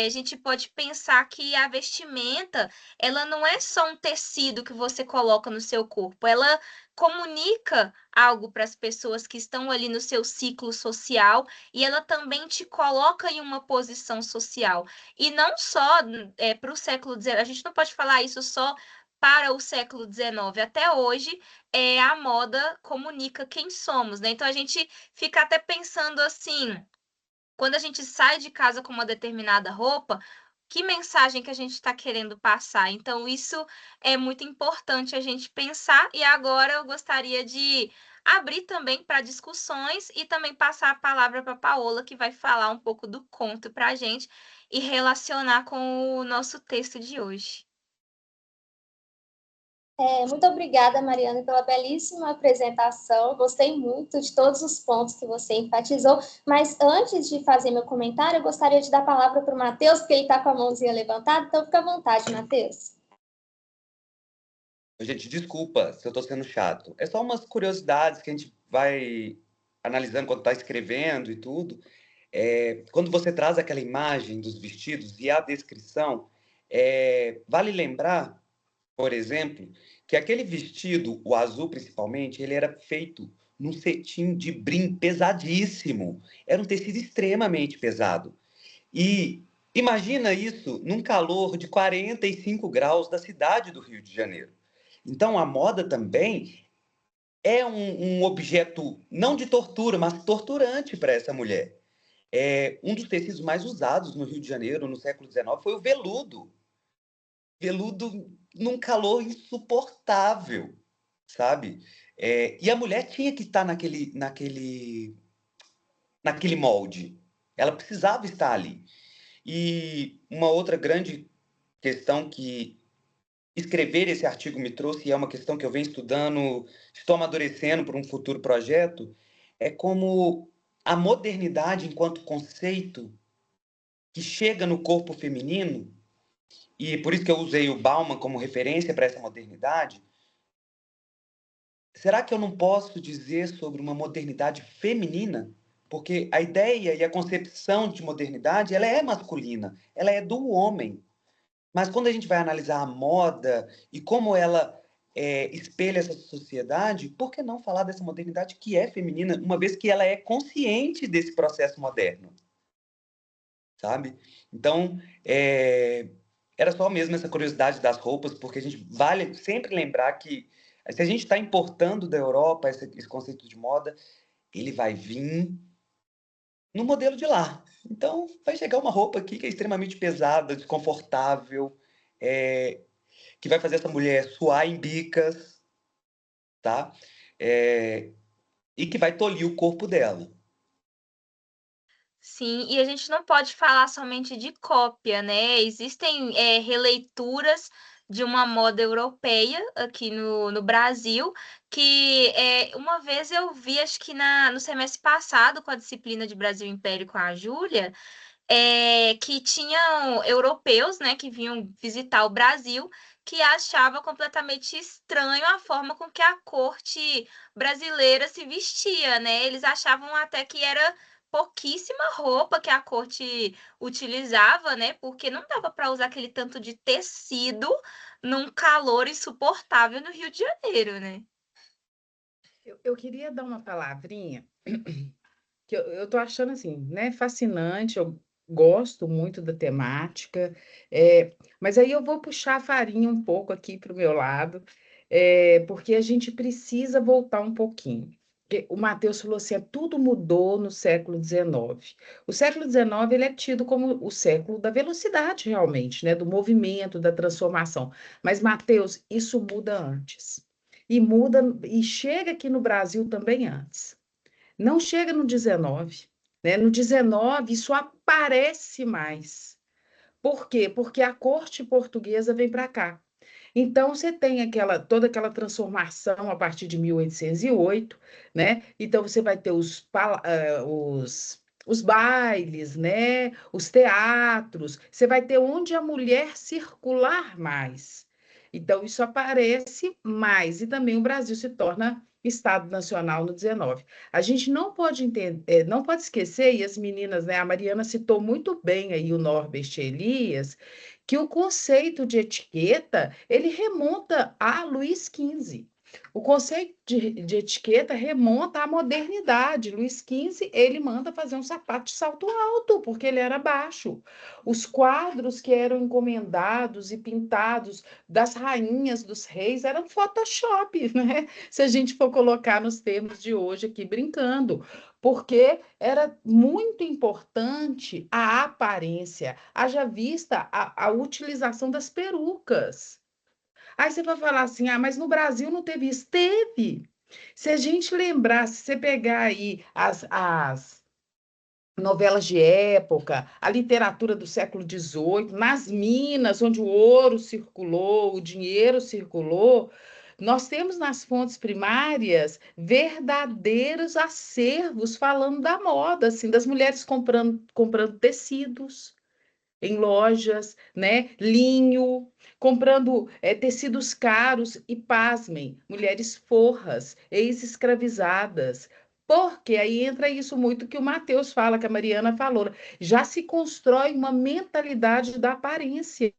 a gente pode pensar que a vestimenta, ela não é só um tecido que você coloca no seu corpo, ela comunica algo para as pessoas que estão ali no seu ciclo social e ela também te coloca em uma posição social. E não só para o século XIX, a gente não pode falar isso só para o século XIX. Até hoje, a moda comunica quem somos, né? Então a gente fica até pensando assim, quando a gente sai de casa com uma determinada roupa, que mensagem que a gente está querendo passar? Então, isso é muito importante a gente pensar, e agora eu gostaria de abrir também para discussões e também passar a palavra para a Paola, que vai falar um pouco do conto para a gente e relacionar com o nosso texto de hoje. Muito obrigada, Mariana, pela belíssima apresentação. Gostei muito de todos os pontos que você enfatizou. Mas antes de fazer meu comentário, eu gostaria de dar a palavra para o Matheus, porque ele está com a mãozinha levantada. Então, fica à vontade, Matheus. Gente, desculpa se eu estou sendo chato. É só umas curiosidades que a gente vai analisando quando está escrevendo e tudo. Quando você traz aquela imagem dos vestidos e a descrição, vale lembrar, por exemplo, que aquele vestido, o azul principalmente, ele era feito num cetim de brim pesadíssimo. Era um tecido extremamente pesado. E imagina isso num calor de 45 graus da cidade do Rio de Janeiro. Então, a moda também é um objeto não de tortura, mas torturante para essa mulher. Um dos tecidos mais usados no Rio de Janeiro no século XIX foi o veludo. Veludo num calor insuportável, sabe? E a mulher tinha que estar naquele molde. Ela precisava estar ali. E uma outra grande questão que escrever esse artigo me trouxe, e é uma questão que eu venho estudando, estou amadurecendo para um futuro projeto, é como a modernidade enquanto conceito que chega no corpo feminino, e por isso que eu usei o Bauman como referência para essa modernidade. Será que eu não posso dizer sobre uma modernidade feminina? Porque a ideia e a concepção de modernidade, ela é masculina, ela é do homem. Mas quando a gente vai analisar a moda e como ela espelha essa sociedade, por que não falar dessa modernidade que é feminina, uma vez que ela é consciente desse processo moderno, sabe? Então, era só mesmo essa curiosidade das roupas, porque a gente vale sempre lembrar que se a gente está importando da Europa esse conceito de moda, ele vai vir no modelo de lá. Então, vai chegar uma roupa aqui que é extremamente pesada, desconfortável, que vai fazer essa mulher suar em bicas, tá? E que vai tolir o corpo dela. Sim, e a gente não pode falar somente de cópia, né? Existem releituras de uma moda europeia aqui no Brasil, que uma vez eu vi, acho que no semestre passado, com a disciplina de Brasil Império com a Júlia, que tinham europeus, né, que vinham visitar o Brasil, que achava completamente estranho a forma com que a corte brasileira se vestia, né? Eles achavam até que era pouquíssima roupa que a corte utilizava, né? Porque não dava para usar aquele tanto de tecido num calor insuportável no Rio de Janeiro, né? Eu queria dar uma palavrinha que eu tô achando assim, né, fascinante, eu gosto muito da temática, mas aí eu vou puxar a farinha um pouco aqui para o meu lado, porque a gente precisa voltar um pouquinho. Porque o Matheus falou assim, tudo mudou no século XIX. O século XIX ele é tido como o século da velocidade, realmente, né, do movimento, da transformação. Mas, Matheus, isso muda antes. E muda, e chega aqui no Brasil também antes. Não chega no 19, né? No 19 isso aparece mais. Por quê? Porque a corte portuguesa vem para cá. Então você tem toda aquela transformação a partir de 1808, né? Então você vai ter os bailes, né? Os teatros, você vai ter onde a mulher circular mais. Então isso aparece mais e também o Brasil se torna Estado Nacional no 19. A gente não pode entender, não pode esquecer, e as meninas, né? A Mariana citou muito bem aí o Norbert Elias, que o conceito de etiqueta ele remonta a Luís XV. O conceito de etiqueta remonta à modernidade. Luís XV ele manda fazer um sapato de salto alto, porque ele era baixo. Os quadros que eram encomendados e pintados das rainhas, dos reis, eram Photoshop, né? Se a gente for colocar nos termos de hoje aqui, brincando. Porque era muito importante a aparência, haja vista a utilização das perucas. Aí você vai falar assim, mas no Brasil não teve isso. Teve. Se a gente lembrar, se você pegar aí as novelas de época, a literatura do século XVIII, nas minas, onde o ouro circulou, o dinheiro circulou, nós temos nas fontes primárias verdadeiros acervos falando da moda, assim, das mulheres comprando tecidos em lojas, né? Linho, comprando tecidos caros e, pasmem, mulheres forras, ex-escravizadas. Porque aí entra isso muito que o Matheus fala, que a Mariana falou. Já se constrói uma mentalidade da aparência.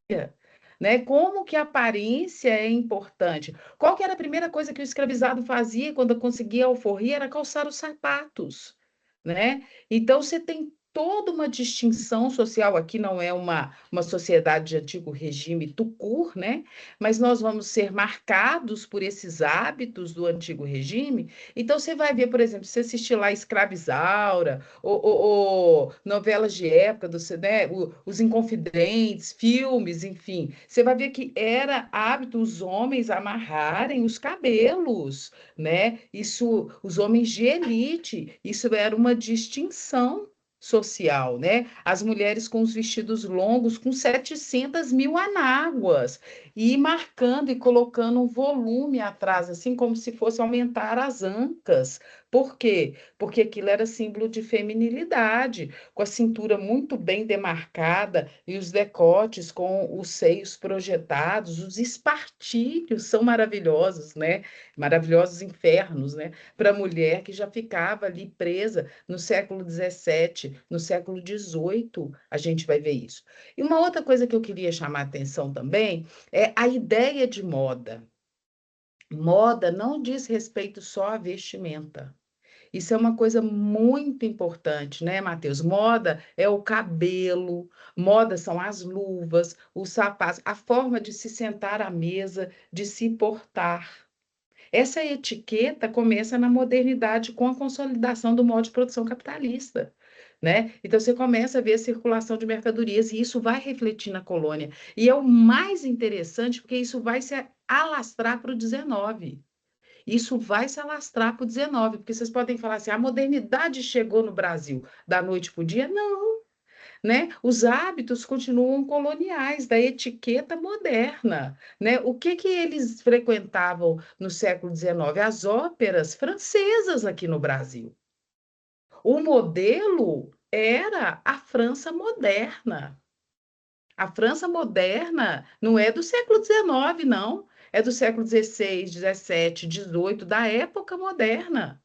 Né? Como que a aparência é importante? Qual que era a primeira coisa que o escravizado fazia quando conseguia alforria? Era calçar os sapatos, né? Então você tem toda uma distinção social. Aqui não é uma sociedade de antigo regime tucur, né? Mas nós vamos ser marcados por esses hábitos do antigo regime. Então, você vai ver, por exemplo, se você assistir lá Escravizaura, ou novelas de época, né? Os Inconfidentes, filmes, enfim, você vai ver que era hábito os homens amarrarem os cabelos, né? Isso, os homens de elite, isso era uma distinção social, né? As mulheres com os vestidos longos, com 700 mil anáguas, e marcando e colocando um volume atrás, assim como se fosse aumentar as ancas. Por quê? Porque aquilo era símbolo de feminilidade, com a cintura muito bem demarcada e os decotes com os seios projetados, os espartilhos são maravilhosos, né? Maravilhosos infernos, né? Para a mulher que já ficava ali presa no século XVII, no século XVIII, a gente vai ver isso. E uma outra coisa que eu queria chamar a atenção também é a ideia de moda. Moda não diz respeito só à vestimenta. Isso é uma coisa muito importante, né, Matheus? Moda é o cabelo, moda são as luvas, os sapatos, a forma de se sentar à mesa, de se portar. Essa etiqueta começa na modernidade com a consolidação do modo de produção capitalista, né? Então você começa a ver a circulação de mercadorias e isso vai refletir na colônia. E é o mais interessante porque isso vai se alastrar para o 19. Isso vai se alastrar para o 19, porque vocês podem falar assim, a modernidade chegou no Brasil da noite para o dia? Não, né? Os hábitos continuam coloniais, da etiqueta moderna, né? O que eles frequentavam no século XIX? As óperas francesas aqui no Brasil. O modelo era a França moderna. A França moderna não é do século XIX, não. É do século XVI, XVII, XVIII, da época moderna,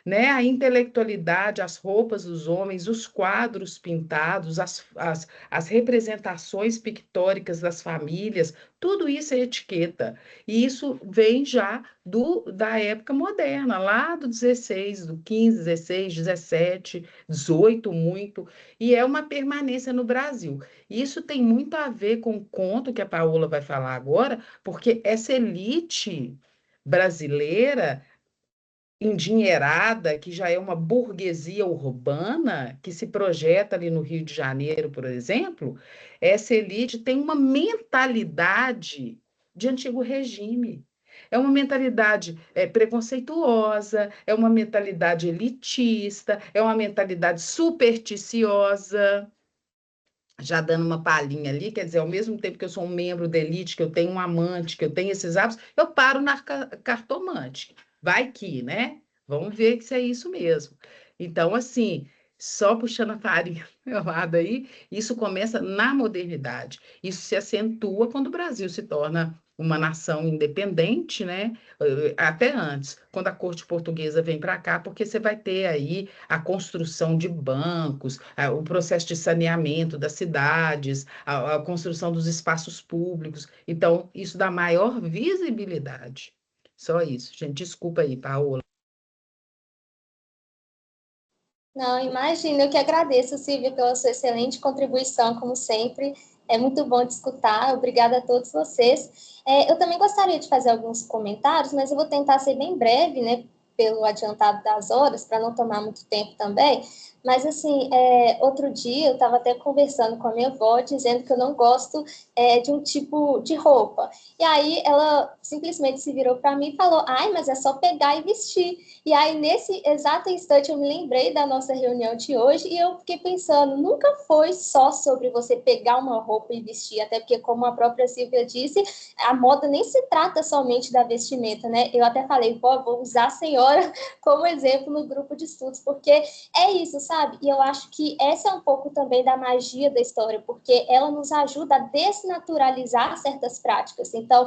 né? A intelectualidade, as roupas dos homens, os quadros pintados, as representações pictóricas das famílias, tudo isso é etiqueta. E isso vem já da época moderna, lá do 16, do 15, 16, 17, 18 muito, e é uma permanência no Brasil. Isso tem muito a ver com o conto que a Paola vai falar agora, porque essa elite brasileira endinheirada, que já é uma burguesia urbana, que se projeta ali no Rio de Janeiro, por exemplo, essa elite tem uma mentalidade de antigo regime. É uma mentalidade preconceituosa, é uma mentalidade elitista, é uma mentalidade supersticiosa. Já dando uma palhinha ali, quer dizer, ao mesmo tempo que eu sou um membro da elite, que eu tenho um amante, que eu tenho esses hábitos, eu paro na cartomante. Vai que, né? Vamos ver se é isso mesmo. Então, assim, só puxando a farinha do meu lado aí, isso começa na modernidade. Isso se acentua quando o Brasil se torna uma nação independente, né? Até antes, quando a corte portuguesa vem para cá, porque você vai ter aí a construção de bancos, o processo de saneamento das cidades, a construção dos espaços públicos. Então, isso dá maior visibilidade. Só isso, gente. Desculpa aí, Paola. Não, imagina, eu que agradeço, Silvia, pela sua excelente contribuição, como sempre. É muito bom te escutar. Obrigada a todos vocês. Eu também gostaria de fazer alguns comentários, mas eu vou tentar ser bem breve, né, pelo adiantado das horas, para não tomar muito tempo também. Mas, assim, outro dia eu estava até conversando com a minha avó, dizendo que eu não gosto de um tipo de roupa. E aí ela simplesmente se virou para mim e falou, ai, mas é só pegar e vestir. E aí, nesse exato instante, eu me lembrei da nossa reunião de hoje e eu fiquei pensando, nunca foi só sobre você pegar uma roupa e vestir, até porque, como a própria Silvia disse, a moda nem se trata somente da vestimenta, né? Eu até falei, pô, vou usar a senhora como exemplo no grupo de estudos, porque é isso, sabe? E eu acho que essa é um pouco também da magia da história, porque ela nos ajuda a desnaturalizar certas práticas. Então,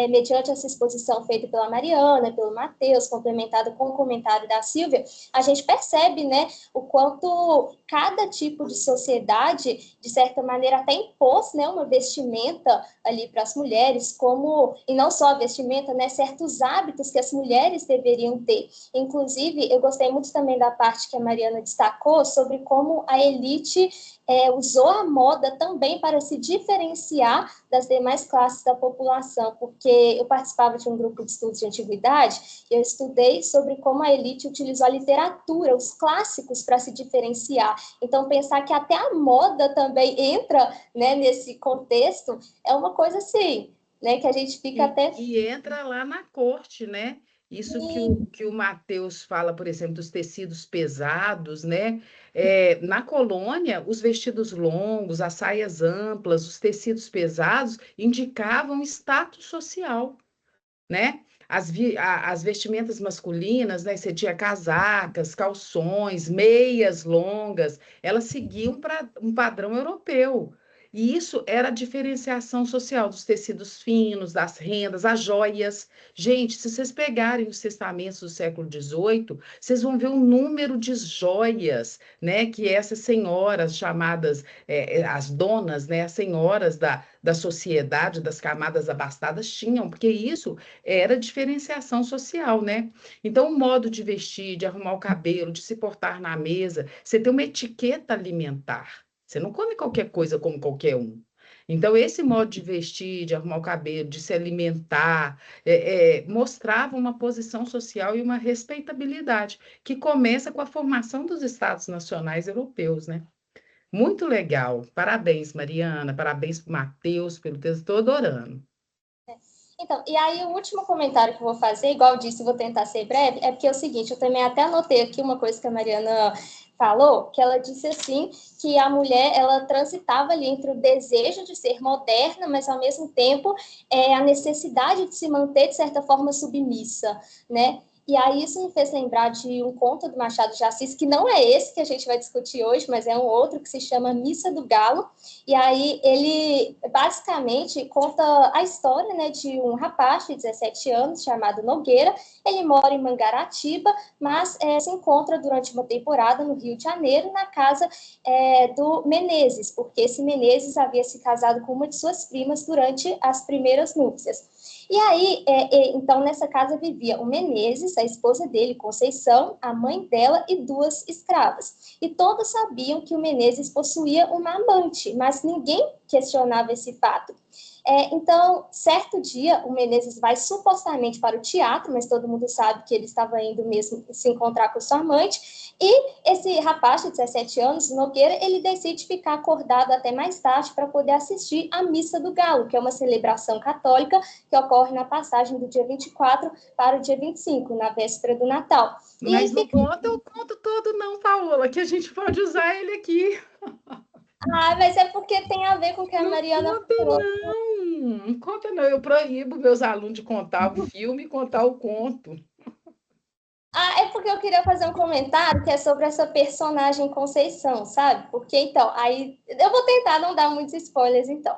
mediante essa exposição feita pela Mariana, pelo Matheus, complementada com o comentário da Silvia, a gente percebe, né, o quanto cada tipo de sociedade, de certa maneira, até impôs, né, uma vestimenta ali para as mulheres, como, e não só a vestimenta, né, certos hábitos que as mulheres deveriam ter ver. Inclusive, eu gostei muito também da parte que a Mariana destacou sobre como a elite usou a moda também para se diferenciar das demais classes da população, porque eu participava de um grupo de estudos de antiguidade e eu estudei sobre como a elite utilizou a literatura, os clássicos, para se diferenciar. Então, pensar que até a moda também entra, né, nesse contexto é uma coisa assim, né, que a gente fica até... E entra lá na corte, né? Isso que o Mateus fala, por exemplo, dos tecidos pesados, né? Na colônia, os vestidos longos, as saias amplas, os tecidos pesados indicavam status social, né? As vestimentas masculinas, né? Você tinha casacas, calções, meias longas, elas seguiam para um padrão europeu. E isso era a diferenciação social dos tecidos finos, das rendas, as joias. Gente, se vocês pegarem os testamentos do século XVIII, vocês vão ver o número de joias, né? Que essas senhoras chamadas, as donas, né? As senhoras da sociedade, das camadas abastadas tinham, porque isso era diferenciação social, né? Então, o modo de vestir, de arrumar o cabelo, de se portar na mesa, você tem uma etiqueta alimentar. Você não come qualquer coisa como qualquer um. Então, esse modo de vestir, de arrumar o cabelo, de se alimentar, mostrava uma posição social e uma respeitabilidade, que começa com a formação dos Estados nacionais europeus, né? Muito legal. Parabéns, Mariana. Parabéns para o Matheus pelo texto. Estou adorando. Então, e aí o último comentário que eu vou fazer, igual eu disse, vou tentar ser breve, é porque é o seguinte, eu também até anotei aqui uma coisa que a Mariana falou, que ela disse assim, que a mulher, ela transitava ali entre o desejo de ser moderna, mas ao mesmo tempo a necessidade de se manter, de certa forma, submissa, né? E aí isso me fez lembrar de um conto do Machado de Assis, que não é esse que a gente vai discutir hoje, mas é um outro que se chama Missa do Galo. E aí ele basicamente conta a história, né, de um rapaz de 17 anos chamado Nogueira. Ele mora em Mangaratiba, mas se encontra durante uma temporada no Rio de Janeiro, na casa do Menezes, porque esse Menezes havia se casado com uma de suas primas durante as primeiras núpcias. E aí, então, nessa casa vivia o Menezes, a esposa dele, Conceição, a mãe dela e 2 escravas. E todos sabiam que o Menezes possuía uma amante, mas ninguém questionava esse fato. Então, certo dia, o Menezes vai supostamente para o teatro, mas todo mundo sabe que ele estava indo mesmo se encontrar com sua amante, e esse rapaz de 17 anos, Nogueira, ele decide ficar acordado até mais tarde para poder assistir a Missa do Galo, que é uma celebração católica que ocorre na passagem do dia 24 para o dia 25, na véspera do Natal. Mas não conta o conto todo não, Paola, que a gente pode usar ele aqui. Mas é porque tem a ver com o que a Mariana falou. Não conta não, eu proíbo meus alunos de contar o filme e contar o conto. É porque eu queria fazer um comentário que é sobre essa personagem Conceição, sabe? Porque, então, aí... Eu vou tentar não dar muitos spoilers, então.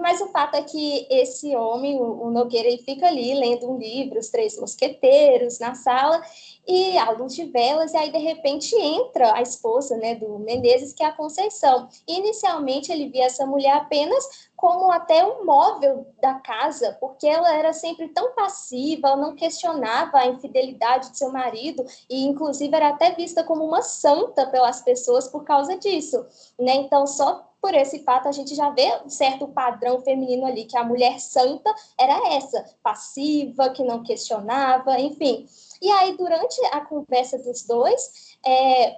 Mas o fato é que esse homem, o Nogueira, ele fica ali lendo um livro, Os Três Mosqueteiros, na sala, e à luz de velas, e aí, de repente, entra a esposa, né, do Menezes, que é a Conceição. Inicialmente, ele via essa mulher apenas como até um móvel da casa, porque ela era sempre tão passiva, ela não questionava a infidelidade de seu marido, e inclusive era até vista como uma santa pelas pessoas por causa disso, né? Então, só por esse fato, a gente já vê um certo padrão feminino ali, que a mulher santa era essa, passiva, que não questionava, enfim. E aí, durante a conversa dos dois,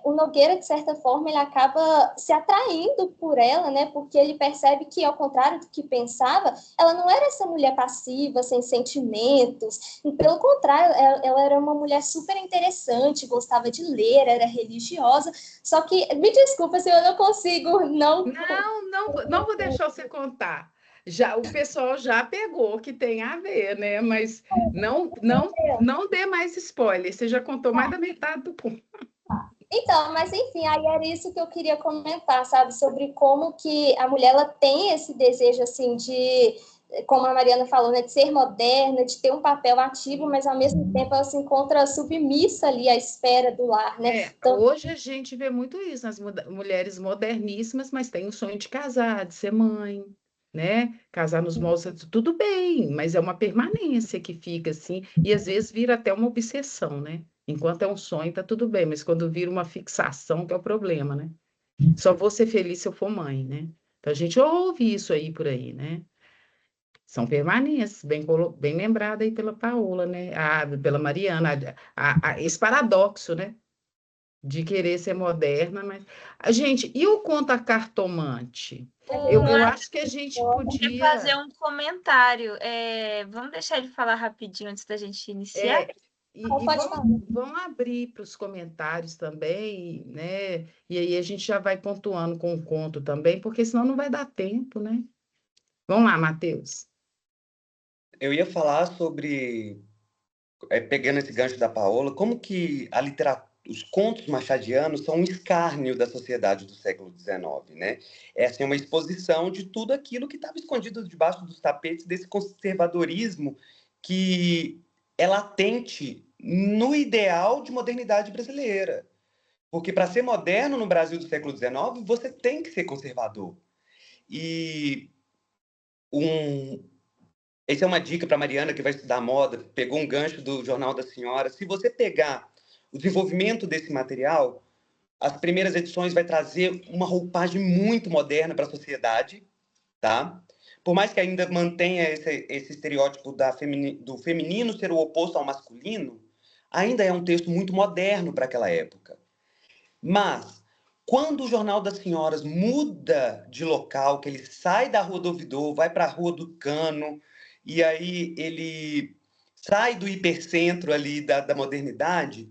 o Nogueira, de certa forma, ele acaba se atraindo por ela, né? Porque ele percebe que, ao contrário do que pensava, ela não era essa mulher passiva, sem sentimentos. E, pelo contrário, ela era uma mulher super interessante, gostava de ler, era religiosa. Só que, me desculpa se eu não consigo Não vou deixar você contar. O pessoal já pegou que tem a ver, né? Mas não dê mais spoiler. Você já contou mais da metade do conto. Então, mas enfim, aí era isso que eu queria comentar, sabe? Sobre como que a mulher ela tem esse desejo, assim, de, como a Mariana falou, né? De ser moderna, de ter um papel ativo, mas ao mesmo tempo ela se encontra submissa ali à esfera do lar, né? Então, hoje a gente vê muito isso nas mulheres moderníssimas, mas tem o sonho de casar, de ser mãe, né? Casar nos moldes, tudo bem, mas é uma permanência que fica assim, e às vezes vira até uma obsessão, né? Enquanto é um sonho, tá tudo bem, mas quando vira uma fixação, que é o problema, né? Só vou ser feliz se eu for mãe, né? Então a gente ouve isso aí por aí, né? São permanências, bem lembrada aí pela Paola, né? Pela Mariana, esse paradoxo, né? De querer ser moderna, mas. Gente, e o conto A Cartomante? Eu acho que a gente Quer fazer podia. um comentário. Vamos deixar ele falar rapidinho antes da gente iniciar? E vão abrir para os comentários também, né? E aí a gente já vai pontuando com o conto também, porque senão não vai dar tempo, né? Vamos lá, Matheus. Eu ia falar sobre, pegando esse gancho da Paola, como que a literatura, os contos machadianos são um escárnio da sociedade do século XIX, né? Essa é uma exposição de tudo aquilo que estava escondido debaixo dos tapetes desse conservadorismo que é latente no ideal de modernidade brasileira. Porque para ser moderno no Brasil do século XIX, você tem que ser conservador. E essa é uma dica para Mariana, que vai estudar moda, pegou um gancho do Jornal da Senhora. Se você pegar o desenvolvimento desse material, as primeiras edições vai trazer uma roupagem muito moderna para a sociedade, tá? Por mais que ainda mantenha esse estereótipo do feminino ser o oposto ao masculino, ainda é um texto muito moderno para aquela época. Mas, quando o Jornal das Senhoras muda de local, que ele sai da Rua do Ouvidor, vai para a Rua do Cano, e aí ele sai do hipercentro ali da modernidade,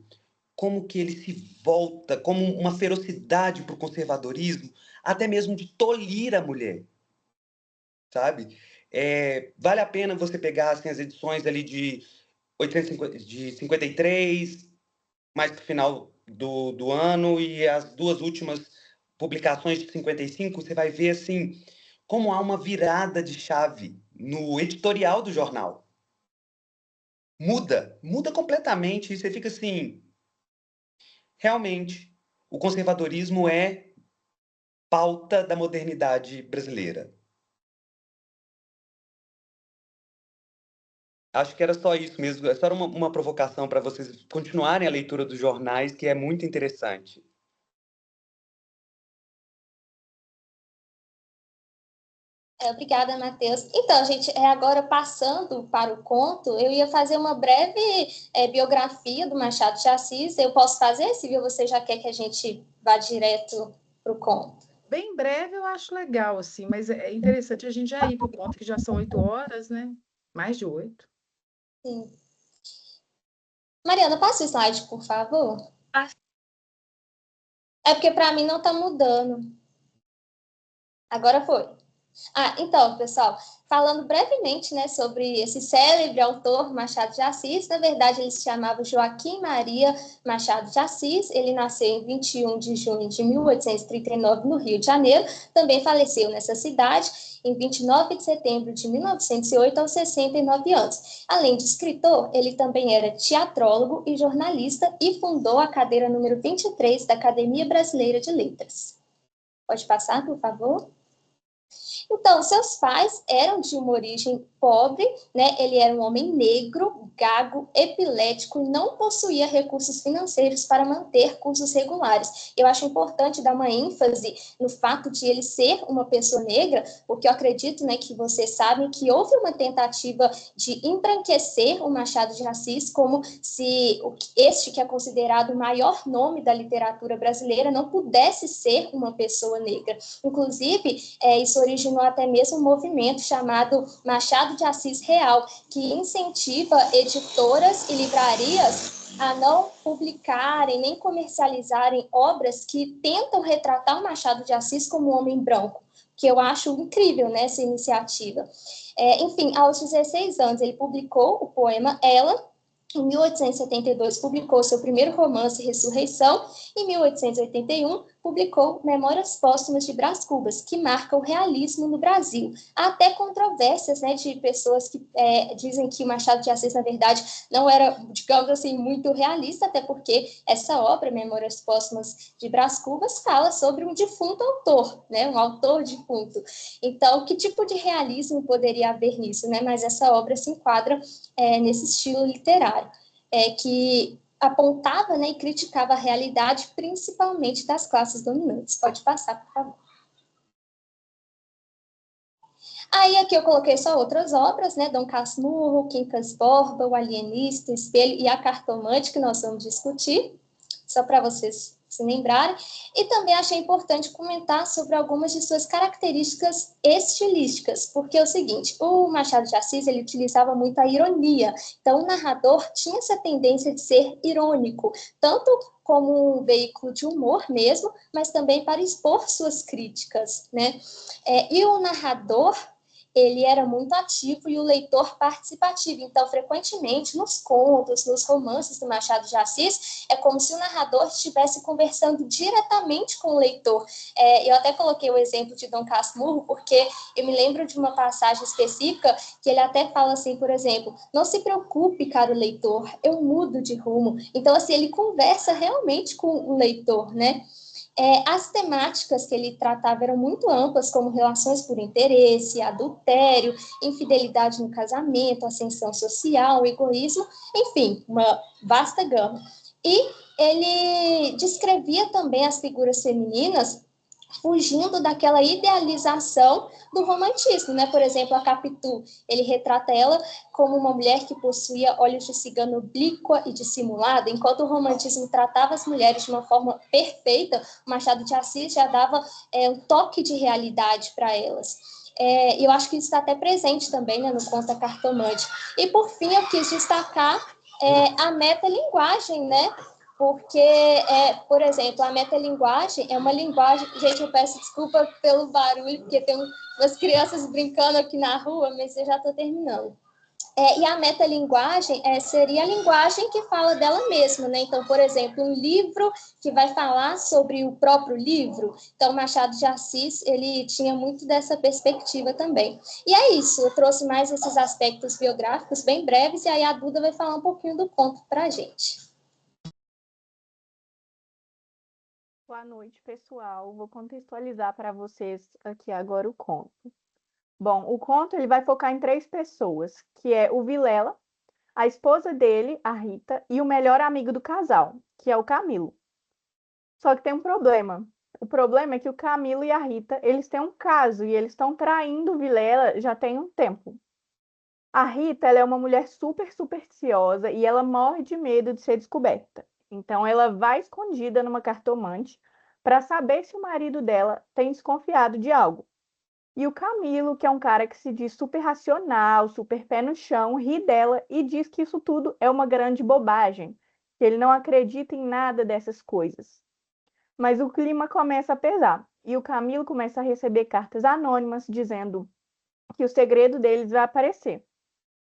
como que ele se volta, como uma ferocidade para o conservadorismo, até mesmo de tolir a mulher, sabe? Vale a pena você pegar assim, as edições ali de 53, mais para o final do ano, e as duas últimas publicações de 55, você vai ver assim como há uma virada de chave no editorial do jornal. Muda completamente, e você fica assim, realmente, o conservadorismo é pauta da modernidade brasileira. Acho que era só isso mesmo, é só uma provocação para vocês continuarem a leitura dos jornais, que é muito interessante. Obrigada, Matheus. Então, gente, agora passando para o conto, eu ia fazer uma breve biografia do Machado de Assis. Eu posso fazer, Silvia? Você já quer que a gente vá direto para o conto? Bem breve eu acho legal, assim, mas é interessante a gente já ir para o conto, que já são 8 horas, né? Mais de 8. Sim. Mariana, passa o slide, por favor. É porque para mim não está mudando. Agora foi. Então, pessoal, falando brevemente, né, sobre esse célebre autor Machado de Assis, na verdade ele se chamava Joaquim Maria Machado de Assis, ele nasceu em 21 de junho de 1839 no Rio de Janeiro, também faleceu nessa cidade em 29 de setembro de 1908 aos 69 anos. Além de escritor, ele também era teatrólogo e jornalista e fundou a cadeira número 23 da Academia Brasileira de Letras. Pode passar, por favor? Então, seus pais eram de uma origem pobre, né? Ele era um homem negro, gago, epilético e não possuía recursos financeiros para manter cursos regulares. Eu acho importante dar uma ênfase no fato de ele ser uma pessoa negra, porque eu acredito, né, que vocês sabem que houve uma tentativa de embranquecer o Machado de Assis como se este, que é considerado o maior nome da literatura brasileira, não pudesse ser uma pessoa negra. Inclusive, isso originou até mesmo um movimento chamado Machado de Assis Real, que incentiva editoras e livrarias a não publicarem nem comercializarem obras que tentam retratar o Machado de Assis como um homem branco, que eu acho incrível, né, essa iniciativa. Enfim, aos 16 anos, ele publicou o poema Ela. Em 1872, publicou seu primeiro romance, Ressurreição. Em 1881, publicou Memórias Póstumas de Brás Cubas, que marca o realismo no Brasil. Há até controvérsias, né, de pessoas que dizem que o Machado de Assis, na verdade, não era, digamos assim, muito realista, até porque essa obra, Memórias Póstumas de Brás Cubas, fala sobre um defunto autor, né, um autor defunto. Então, que tipo de realismo poderia haver nisso, né? Mas essa obra se enquadra nesse estilo literário, que apontava, né, e criticava a realidade, principalmente das classes dominantes. Pode passar, por favor. Aí aqui eu coloquei só outras obras, né, Dom Casmurro, Quincas Borba, O Alienista, O Espelho e A Cartomante, que nós vamos discutir, só para vocês se lembrarem. E também achei importante comentar sobre algumas de suas características estilísticas, porque é o seguinte, o Machado de Assis, ele utilizava muito a ironia, então o narrador tinha essa tendência de ser irônico, tanto como um veículo de humor mesmo, mas também para expor suas críticas, né? E o narrador, ele era muito ativo e o leitor participativo. Então, frequentemente, nos contos, nos romances do Machado de Assis, é como se o narrador estivesse conversando diretamente com o leitor. Eu até coloquei o exemplo de Dom Casmurro, porque eu me lembro de uma passagem específica que ele até fala assim, por exemplo, não se preocupe, caro leitor, eu mudo de rumo. Então, assim, ele conversa realmente com o leitor, né? As temáticas que ele tratava eram muito amplas, como relações por interesse, adultério, infidelidade no casamento, ascensão social, egoísmo, enfim, uma vasta gama. E ele descrevia também as figuras femininas fugindo daquela idealização do romantismo, né? Por exemplo, a Capitu, ele retrata ela como uma mulher que possuía olhos de cigana oblíqua e dissimulada, enquanto o romantismo tratava as mulheres de uma forma perfeita, o Machado de Assis já dava um toque de realidade para elas. Eu acho que isso está até presente também, né, no conto A Cartomante. E, por fim, eu quis destacar a metalinguagem, né? Porque, por exemplo, a metalinguagem é uma linguagem... Gente, eu peço desculpa pelo barulho, porque tem umas crianças brincando aqui na rua, mas eu já estou terminando. E a metalinguagem seria a linguagem que fala dela mesma, né? Então, por exemplo, um livro que vai falar sobre o próprio livro. Então, Machado de Assis, ele tinha muito dessa perspectiva também. E é isso, eu trouxe mais esses aspectos biográficos bem breves, e aí a Duda vai falar um pouquinho do conto para a gente. Boa noite, pessoal. Vou contextualizar para vocês aqui agora o conto. Bom, o conto ele vai focar em 3 pessoas, que é o Vilela, a esposa dele, a Rita, e o melhor amigo do casal, que é o Camilo. Só que tem um problema. O problema é que o Camilo e a Rita, eles têm um caso e eles estão traindo o Vilela já tem um tempo. A Rita, ela é uma mulher super supersticiosa e ela morre de medo de ser descoberta. Então, ela vai escondida numa cartomante para saber se o marido dela tem desconfiado de algo. E o Camilo, que é um cara que se diz super racional, super pé no chão, ri dela e diz que isso tudo é uma grande bobagem, que ele não acredita em nada dessas coisas. Mas o clima começa a pesar e o Camilo começa a receber cartas anônimas dizendo que o segredo deles vai aparecer.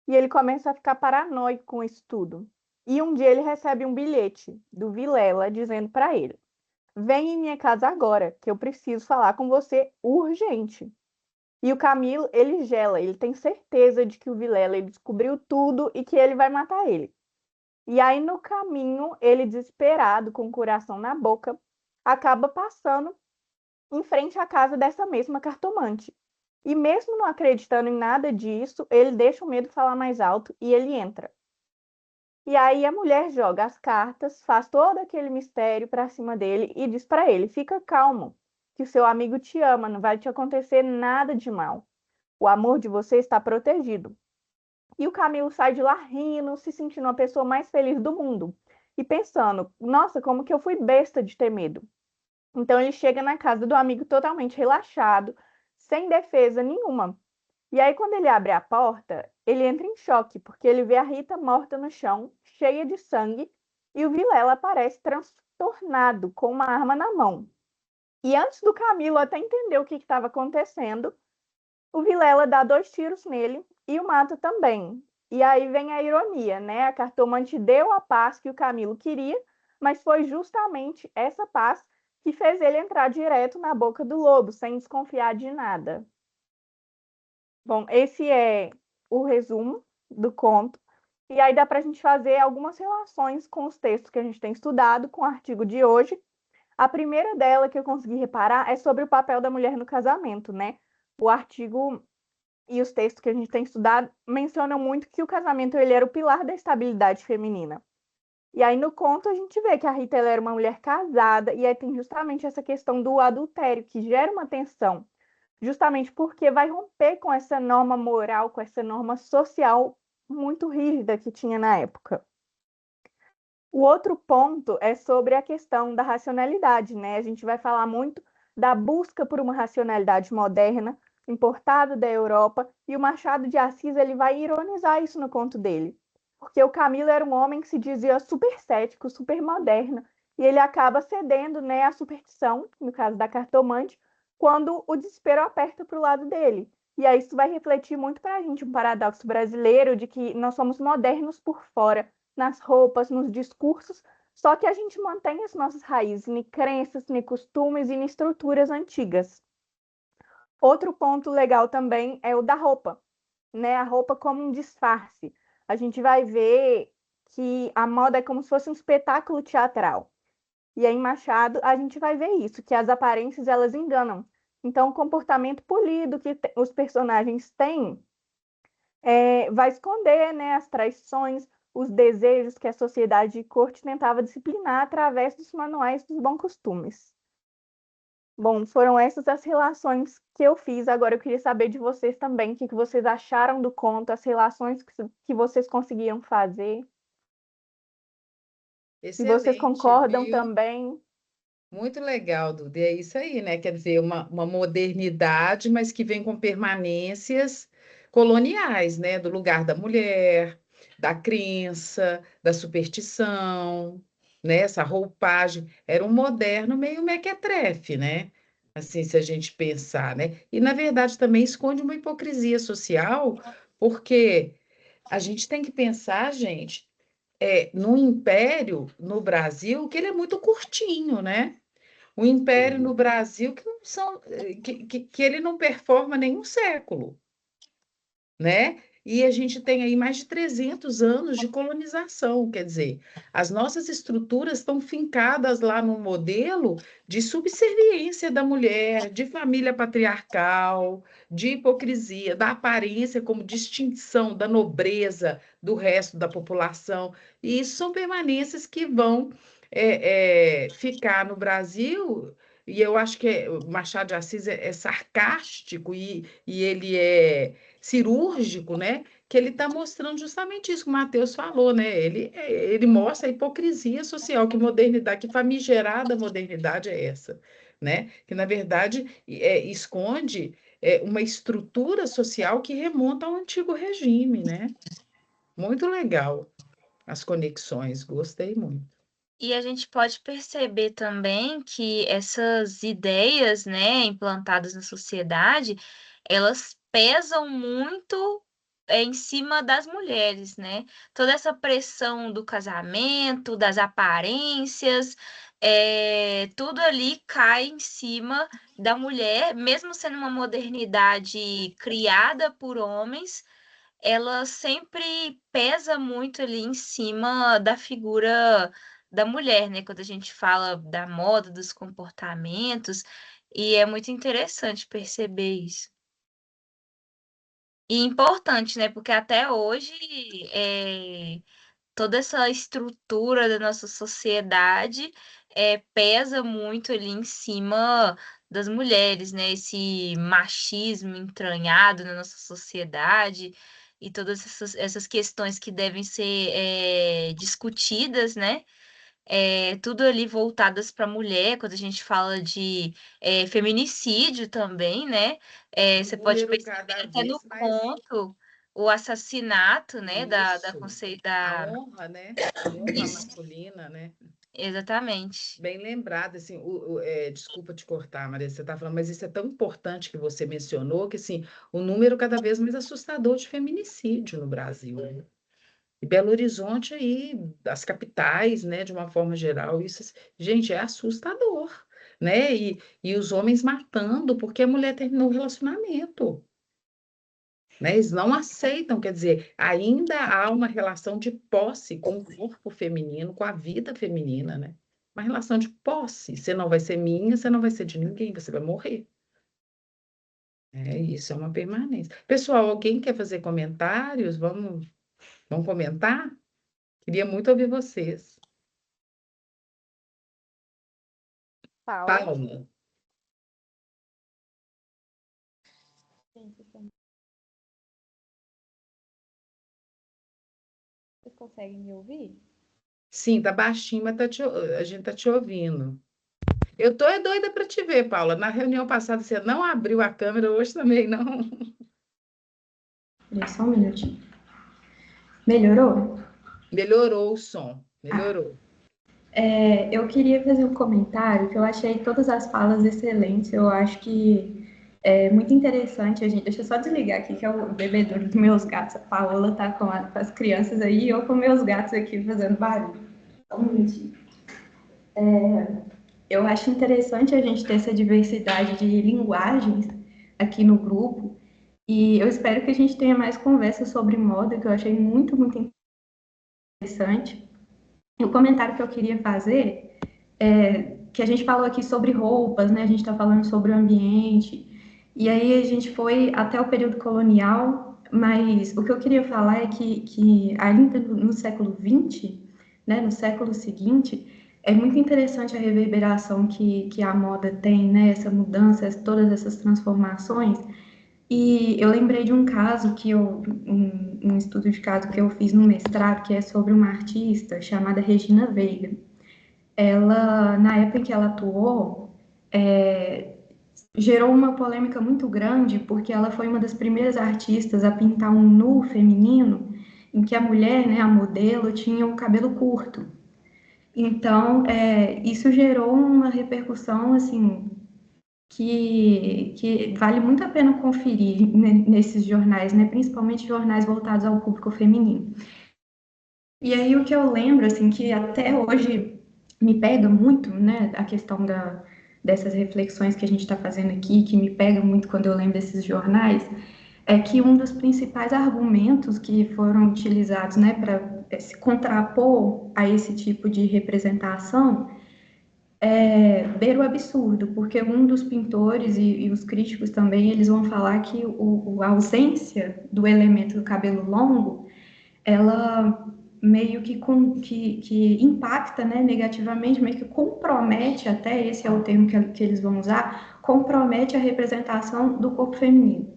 E ele começa a ficar paranoico com isso tudo. E um dia ele recebe um bilhete do Vilela dizendo para ele: vem em minha casa agora, que eu preciso falar com você urgente. E o Camilo, ele gela, ele tem certeza de que o Vilela ele descobriu tudo e que ele vai matar ele. E aí no caminho, ele desesperado, com o coração na boca, acaba passando em frente à casa dessa mesma cartomante. E mesmo não acreditando em nada disso, ele deixa o medo falar mais alto e ele entra. E aí a mulher joga as cartas, faz todo aquele mistério para cima dele e diz para ele: fica calmo, que o seu amigo te ama, não vai te acontecer nada de mal. O amor de você está protegido. E o Camilo sai de lá rindo, se sentindo a pessoa mais feliz do mundo. E pensando: nossa, como que eu fui besta de ter medo. Então ele chega na casa do amigo totalmente relaxado, sem defesa nenhuma. E aí, quando ele abre a porta, ele entra em choque, porque ele vê a Rita morta no chão, cheia de sangue, e o Vilela aparece transtornado, com uma arma na mão. E antes do Camilo até entender o que estava acontecendo, o Vilela dá 2 tiros nele e o mata também. E aí vem a ironia, né? A cartomante deu a paz que o Camilo queria, mas foi justamente essa paz que fez ele entrar direto na boca do lobo, sem desconfiar de nada. Bom, esse é o resumo do conto. E aí dá para a gente fazer algumas relações com os textos que a gente tem estudado, com o artigo de hoje. A primeira dela que eu consegui reparar é sobre o papel da mulher no casamento, né? O artigo e os textos que a gente tem estudado mencionam muito que o casamento ele era o pilar da estabilidade feminina. E aí no conto a gente vê que a Rita ela era uma mulher casada e aí tem justamente essa questão do adultério que gera uma tensão, justamente porque vai romper com essa norma moral, com essa norma social muito rígida que tinha na época. O outro ponto é sobre a questão da racionalidade, né? A gente vai falar muito da busca por uma racionalidade moderna, importada da Europa, e o Machado de Assis ele vai ironizar isso no conto dele. Porque o Camilo era um homem que se dizia super cético, super moderno, e ele acaba cedendo, né, à superstição, no caso da cartomante, quando o desespero aperta para o lado dele. E aí isso vai refletir muito para a gente um paradoxo brasileiro de que nós somos modernos por fora, nas roupas, nos discursos, só que a gente mantém as nossas raízes em crenças, em costumes e em estruturas antigas. Outro ponto legal também é o da roupa, né? A roupa como um disfarce. A gente vai ver que a moda é como se fosse um espetáculo teatral. E aí em Machado a gente vai ver isso, que as aparências elas enganam. Então o comportamento polido que os personagens têm vai esconder, né, as traições, os desejos que a sociedade de corte tentava disciplinar através dos manuais dos bons costumes. Bom, foram essas as relações que eu fiz. Agora eu queria saber de vocês também, o que vocês acharam do conto, as relações que vocês conseguiram fazer. Se vocês Excelente, concordam viu? também. Muito legal, Duda. É isso aí, né? Quer dizer, uma modernidade, mas que vem com permanências coloniais, né? Do lugar da mulher, da crença, da superstição, né? Essa roupagem. Era um moderno meio mequetrefe, né? Assim, se a gente pensar, né? E, na verdade, também esconde uma hipocrisia social, porque a gente tem que pensar, gente, no império, no Brasil, que ele é muito curtinho, né? O império no Brasil que não são que ele não performa nenhum século, né? E a gente tem aí mais de 300 anos de colonização, quer dizer, as nossas estruturas estão fincadas lá no modelo de subserviência da mulher, de família patriarcal, de hipocrisia, da aparência como distinção da nobreza do resto da população. E isso são permanências que vão ficar no Brasil. E eu acho que o Machado de Assis é sarcástico e ele é cirúrgico, né? Que ele está mostrando justamente isso que o Matheus falou, né? Ele mostra a hipocrisia social, que modernidade, que famigerada modernidade é essa, né? Que, na verdade, esconde uma estrutura social que remonta ao antigo regime, né? Muito legal as conexões, gostei muito. E a gente pode perceber também que essas ideias, né, implantadas na sociedade, elas pesam muito em cima das mulheres, né? Toda essa pressão do casamento, das aparências, tudo ali cai em cima da mulher, mesmo sendo uma modernidade criada por homens, ela sempre pesa muito ali em cima da figura da mulher, né? Quando a gente fala da moda, dos comportamentos, e é muito interessante perceber isso. E importante, né? Porque até hoje toda essa estrutura da nossa sociedade pesa muito ali em cima das mulheres, né? Esse machismo entranhado na nossa sociedade e todas essas questões que devem ser discutidas, né? Tudo ali voltadas para a mulher, quando a gente fala de feminicídio também, né? Você pode Número perceber cada até no vez mais conto o assassinato, né, isso, a da... honra, né? A honra Isso, masculina, né? exatamente. Bem lembrado, assim, desculpa te cortar, Maria, você está falando, mas isso é tão importante que você mencionou, que assim, o número cada vez mais assustador de feminicídio no Brasil, né? E Belo Horizonte aí, as capitais, né, de uma forma geral, isso, gente, é assustador, né? E os homens matando porque a mulher terminou o relacionamento. Né? Eles não aceitam, quer dizer, ainda há uma relação de posse com o corpo feminino, com a vida feminina, né? Uma relação de posse. Você não vai ser minha, você não vai ser de ninguém, você vai morrer. Isso é uma permanência. Pessoal, alguém quer fazer comentários? Vamos comentar? Queria muito ouvir vocês. Paula. Vocês conseguem me ouvir? Sim, tá baixinho, mas a gente tá te ouvindo. Eu tô doida para te ver, Paula. Na reunião passada você não abriu a câmera, hoje também não. Só um minutinho. Melhorou? Melhorou o som, melhorou. Eu queria fazer um comentário que eu achei todas as falas excelentes. Eu acho que é muito interessante. Deixa eu só desligar aqui, que é o bebedouro dos meus gatos. A Paola tá com as crianças aí e eu com meus gatos aqui fazendo barulho. Só um minutinho. Eu acho interessante a gente ter essa diversidade de linguagens aqui no grupo. E eu espero que a gente tenha mais conversas sobre moda, que eu achei muito, muito interessante. E o comentário que eu queria fazer é que a gente falou aqui sobre roupas, né? A gente está falando sobre o ambiente. E aí a gente foi até o período colonial, mas o que eu queria falar é que ainda no século XX, né, no século seguinte, é muito interessante a reverberação que a moda tem, né? Essa mudança, todas essas transformações. E eu lembrei de um caso um estudo de caso que eu fiz no mestrado, que é sobre uma artista chamada Regina Veiga. Ela, na época em que ela atuou, gerou uma polêmica muito grande, porque ela foi uma das primeiras artistas a pintar um nu feminino, em que a mulher, né, a modelo, tinha o cabelo curto. Então, isso gerou uma repercussão, assim, que vale muito a pena conferir nesses jornais, né? Principalmente jornais voltados ao público feminino. E aí o que eu lembro, assim, que até hoje me pega muito, né? A questão dessas reflexões que a gente está fazendo aqui, que me pega muito quando eu lembro desses jornais, é que um dos principais argumentos que foram utilizados, né, para se contrapor a esse tipo de representação beira o absurdo, porque um dos pintores e os críticos também, eles vão falar que a ausência do elemento do cabelo longo, ela meio que impacta, né, negativamente, meio que compromete, até esse é o termo que eles vão usar, compromete a representação do corpo feminino.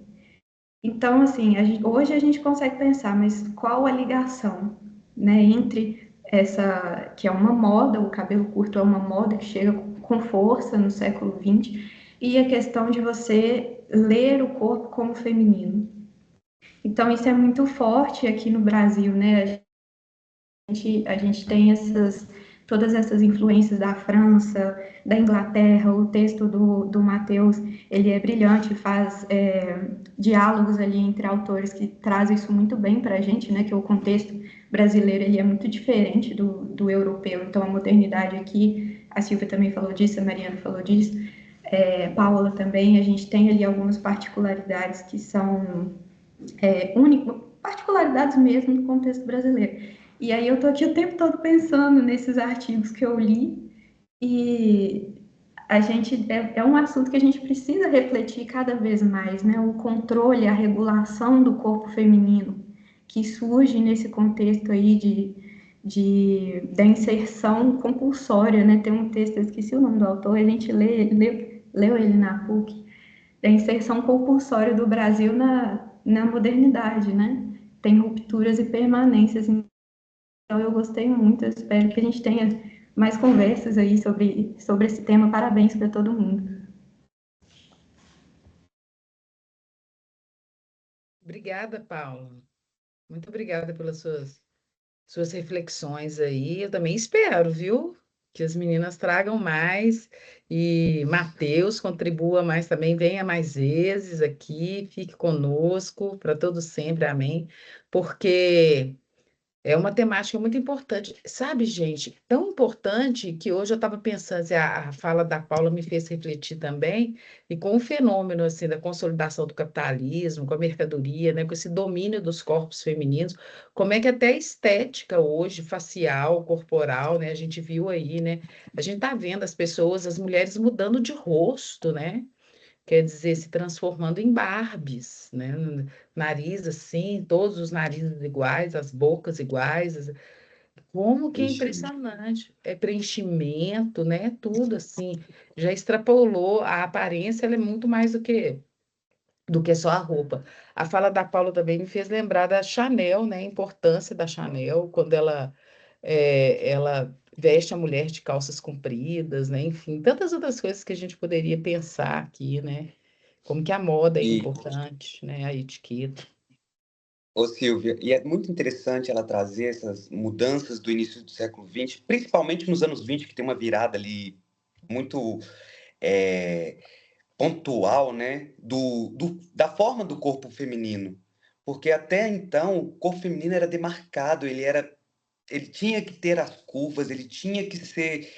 Então, assim, hoje a gente consegue pensar, mas qual a ligação, né, entre essa, que é uma moda, o cabelo curto é uma moda que chega com força no século XX, e a questão de você ler o corpo como feminino. Então, isso é muito forte aqui no Brasil, né? A gente tem todas essas influências da França, da Inglaterra. O texto do Mateus, ele é brilhante, faz diálogos ali entre autores que trazem isso muito bem para a gente, né? Que o contexto brasileiro ele é muito diferente do europeu. Então, a modernidade aqui, a Silvia também falou disso, a Mariana falou disso, Paula também, a gente tem ali algumas particularidades que são únicas, particularidades mesmo do contexto brasileiro. E aí eu tô aqui o tempo todo pensando nesses artigos que eu li e a gente é um assunto que a gente precisa refletir cada vez mais, né? O controle, a regulação do corpo feminino que surge nesse contexto aí da inserção compulsória, né? Tem um texto, eu esqueci o nome do autor, a gente leu ele na PUC, da inserção compulsória do Brasil na modernidade, né? Tem rupturas e permanências. Então, eu gostei muito, eu espero que a gente tenha mais conversas aí sobre esse tema. Parabéns para todo mundo. Obrigada, Paula. Muito obrigada pelas suas reflexões aí. Eu também espero, viu? Que as meninas tragam mais e Mateus contribua mais também, venha mais vezes aqui, fique conosco para todo sempre, amém. Porque É uma temática muito importante. Sabe, gente, tão importante que hoje eu estava pensando, assim, a fala da Paula me fez refletir também, e com o fenômeno assim, da consolidação do capitalismo, com a mercadoria, né, com esse domínio dos corpos femininos, como é que até a estética hoje, facial, corporal, né, a gente viu aí, né, a gente está vendo as pessoas, as mulheres mudando de rosto, né? Quer dizer, se transformando em Barbies, né? Nariz assim, todos os narizes iguais, as bocas iguais. Como que é impressionante. É preenchimento, né? Tudo assim. Já extrapolou. A aparência, ela é muito mais do que só a roupa. A fala da Paula também me fez lembrar da Chanel, né? A importância da Chanel, quando ela veste a mulher de calças compridas, né? Enfim, tantas outras coisas que a gente poderia pensar aqui, né? Como que a moda é E, importante, né? A etiqueta. ô Silvia, e é muito interessante ela trazer essas mudanças do início do século XX, principalmente nos anos 20, que tem uma virada ali muito é, pontual, né, da forma do corpo feminino. Porque até então o corpo feminino era demarcado, ele tinha que ter as curvas, ele tinha que ser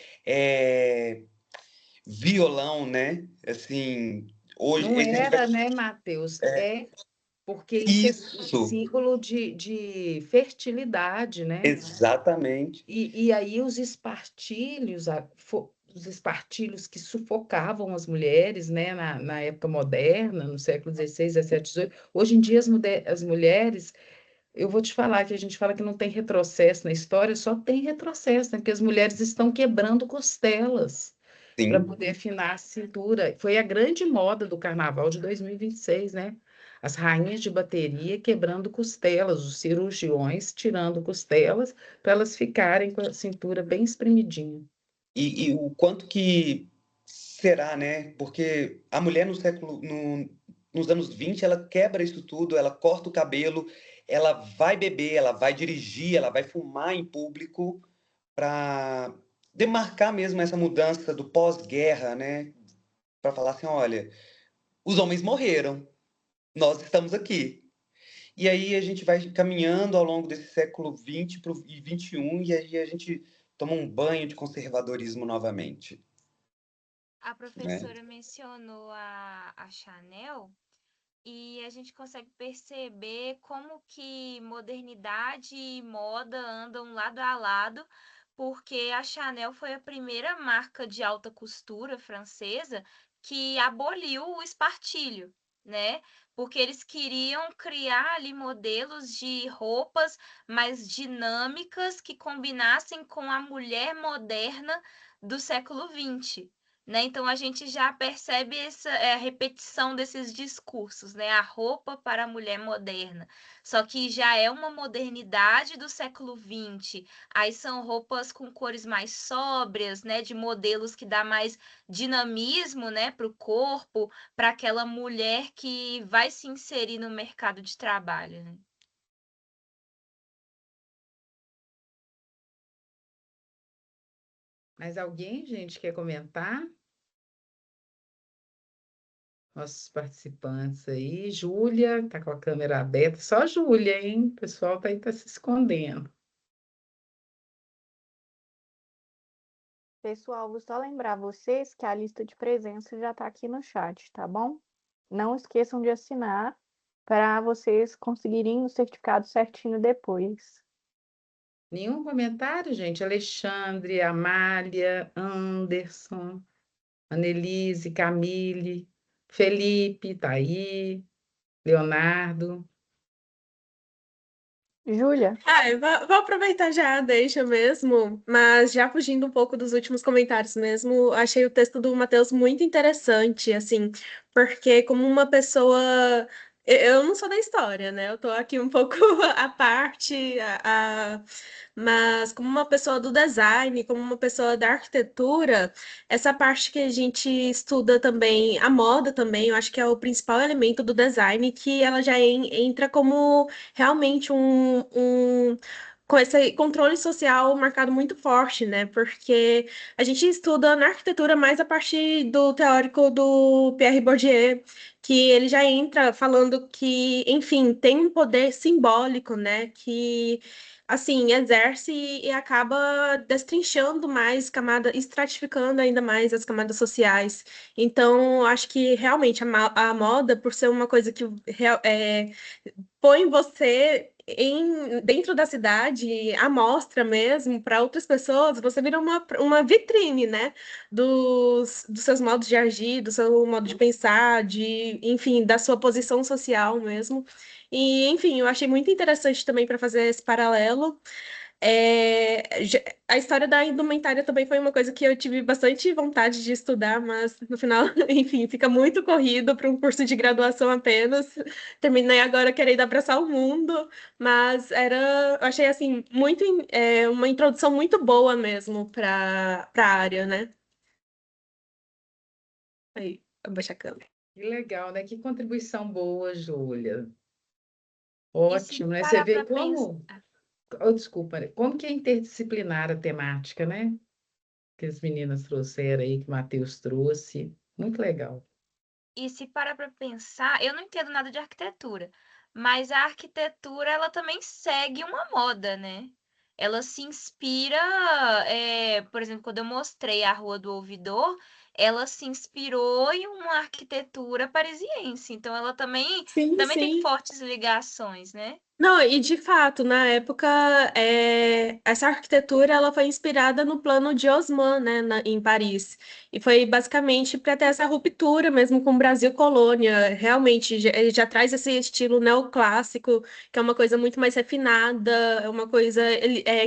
violão, né? Assim, hoje Não esse era, diverso né, Matheus? É porque isso é isso, símbolo de fertilidade, né? exatamente. E aí os espartilhos, os espartilhos que sufocavam as mulheres, né, na época moderna, no século XVI, XVII, XVIII. Hoje em dia as mulheres, eu vou te falar que a gente fala que não tem retrocesso na história, só tem retrocesso, né? Porque as mulheres estão quebrando costelas para Sim. poder afinar a cintura. Foi a grande moda do carnaval de 2026, né? As rainhas de bateria quebrando costelas, os cirurgiões tirando costelas para elas ficarem com a cintura bem espremidinha. E o quanto que será, né? Porque a mulher nos anos 20 ela quebra isso tudo, ela corta o cabelo, ela vai beber, ela vai dirigir, ela vai fumar em público para demarcar mesmo essa mudança do pós-guerra, né? Para falar assim, olha, os homens morreram, nós estamos aqui. E aí a gente vai caminhando ao longo desse século XX e XXI, e aí a gente toma um banho de conservadorismo novamente, A né? professora mencionou a Chanel e a gente consegue perceber como que modernidade e moda andam lado a lado, porque a Chanel foi a primeira marca de alta costura francesa que aboliu o espartilho, né? Porque eles queriam criar ali modelos de roupas mais dinâmicas que combinassem com a mulher moderna do século XX. Né? Então a gente já percebe essa repetição desses discursos, né? A roupa para a mulher moderna. Só que já é uma modernidade do século XX. Aí são roupas com cores mais sóbrias, né? De modelos que dá mais dinamismo, né? Para o corpo, para aquela mulher que vai se inserir no mercado de trabalho, né? Mas alguém, gente, quer comentar? Nossos participantes aí. Júlia, tá com a câmera aberta. Só Júlia, hein? O pessoal tá aí, tá se escondendo. Pessoal, vou só lembrar vocês que a lista de presença já está aqui no chat, tá bom? Não esqueçam de assinar para vocês conseguirem o certificado certinho depois. Nenhum comentário, gente? Alexandre, Amália, Anderson, Annelise, Camille, Felipe, tá aí, Leonardo. Júlia, Eu vou aproveitar já, deixa mesmo, mas já fugindo um pouco dos últimos comentários mesmo, achei o texto do Matheus muito interessante, assim, porque como uma pessoa. Eu não sou da história, né? Eu tô aqui um pouco à parte, mas como uma pessoa do design, como uma pessoa da arquitetura, essa parte que a gente estuda também, a moda também, eu acho que é o principal elemento do design, que ela já entra como realmente com esse controle social marcado muito forte, né? Porque a gente estuda na arquitetura mais a partir do teórico do Pierre Bourdieu, que ele já entra falando que, enfim, tem um poder simbólico, né? Que assim, exerce e acaba destrinchando mais camadas, estratificando ainda mais as camadas sociais. Então, acho que realmente a moda, por ser uma coisa que põe você dentro da cidade, à mostra mesmo, para outras pessoas, você vira uma vitrine, né? Dos seus modos de agir, do seu modo de pensar, enfim, da sua posição social mesmo. E, enfim, eu achei muito interessante também para fazer esse paralelo. A história da indumentária também foi uma coisa que eu tive bastante vontade de estudar, mas no final, enfim, fica muito corrido para um curso de graduação apenas. Terminei agora querendo abraçar o mundo, mas eu achei assim uma introdução muito boa mesmo para a área, né? Aí, abaixa a câmera. Que legal, né? Que contribuição boa, Júlia. E se Ótimo, né? Você parar vê para pensar. desculpa, né? Como que é interdisciplinar a temática, né? Que as meninas trouxeram aí, que o Matheus trouxe. Muito legal. E se parar para pensar, eu não entendo nada de arquitetura, mas a arquitetura ela também segue uma moda, né? Ela se inspira, por exemplo, quando eu mostrei a Rua do Ouvidor, ela se inspirou em uma arquitetura parisiense, então ela também, Sim, também tem sim. fortes ligações, né? Não, e de fato, na época, essa arquitetura ela foi inspirada no plano de Haussmann, né, em Paris. E foi basicamente para ter essa ruptura mesmo com o Brasil colônia. Realmente, ele já traz esse estilo neoclássico, que é uma coisa muito mais refinada, é uma coisa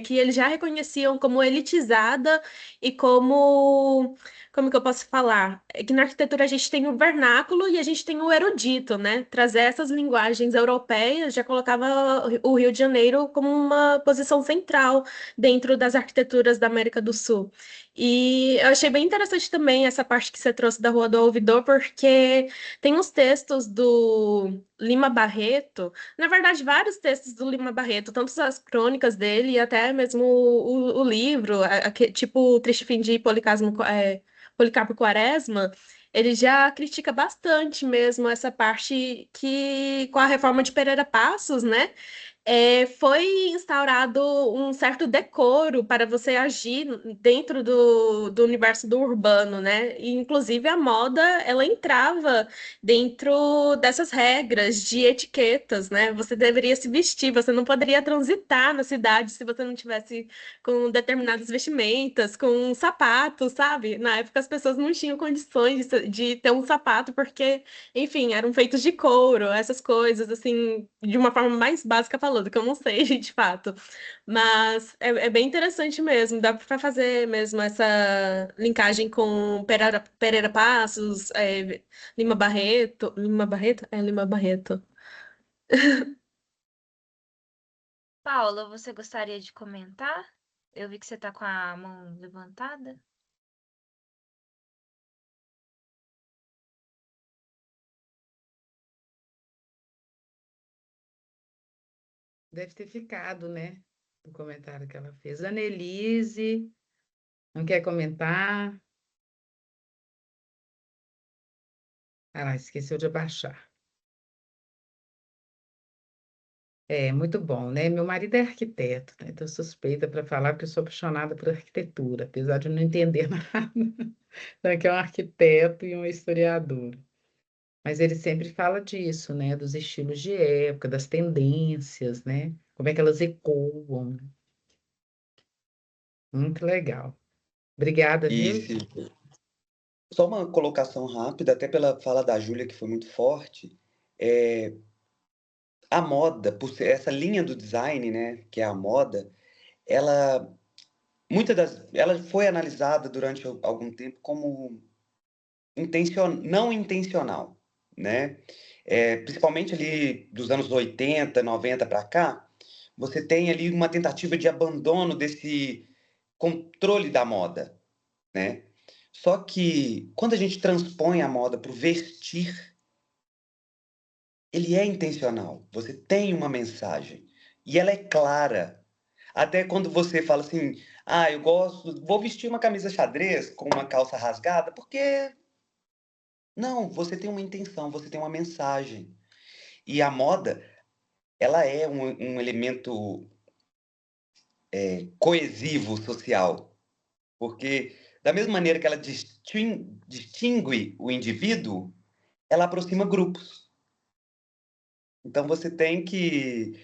que eles já reconheciam como elitizada e como. Como que eu posso falar? É que na arquitetura a gente tem o vernáculo e a gente tem o erudito, né? Trazer essas linguagens europeias já colocava o Rio de Janeiro como uma posição central dentro das arquiteturas da América do Sul. E eu achei bem interessante também essa parte que você trouxe da Rua do Ouvidor, porque tem uns textos do Lima Barreto, na verdade, vários textos do Lima Barreto, tanto as crônicas dele e até mesmo o livro, tipo o Triste Fim de Policarpo Quaresma, ele já critica bastante mesmo essa parte que, com a reforma de Pereira Passos, né, foi instaurado um certo decoro para você agir dentro do universo do urbano, né? E, inclusive, a moda, ela entrava dentro dessas regras de etiquetas, né? Você deveria se vestir, você não poderia transitar na cidade se você não tivesse com determinadas vestimentas, com sapatos, sabe? Na época, as pessoas não tinham condições de ter um sapato porque, enfim, eram feitos de couro, essas coisas, assim, de uma forma mais básica falando, que eu não sei de fato. Mas é bem interessante mesmo, dá para fazer mesmo essa linkagem com Pereira Passos, Lima Barreto. Lima Barreto? É, Lima Barreto. Paula, você gostaria de comentar? Eu vi que você está com a mão levantada. Deve ter ficado, né? O comentário que ela fez. Annelise, não quer comentar? Ah, esqueceu de abaixar. É, muito bom, né? Meu marido é arquiteto, né? Então, suspeita para falar porque eu sou apaixonada por arquitetura, apesar de eu não entender nada. Então, aqui é um arquiteto e um historiador. Mas ele sempre fala disso, né? Dos estilos de época, das tendências, né? Como é que elas ecoam. Muito legal. Obrigada, viu? E só uma colocação rápida, até pela fala da Júlia, que foi muito forte. A moda, por ser essa linha do design, né, que é a moda, ela ela foi analisada durante algum tempo como não intencional, né? Principalmente ali dos anos 80, 90 para cá, você tem ali uma tentativa de abandono desse controle da moda, né? Só que quando a gente transpõe a moda para o vestir, ele é intencional. Você tem uma mensagem e ela é clara. Até quando você fala assim, eu gosto, vou vestir uma camisa xadrez com uma calça rasgada, porque não, você tem uma intenção, você tem uma mensagem. E a moda, ela é um elemento coesivo social, porque da mesma maneira que ela distingue o indivíduo, ela aproxima grupos. Então você tem que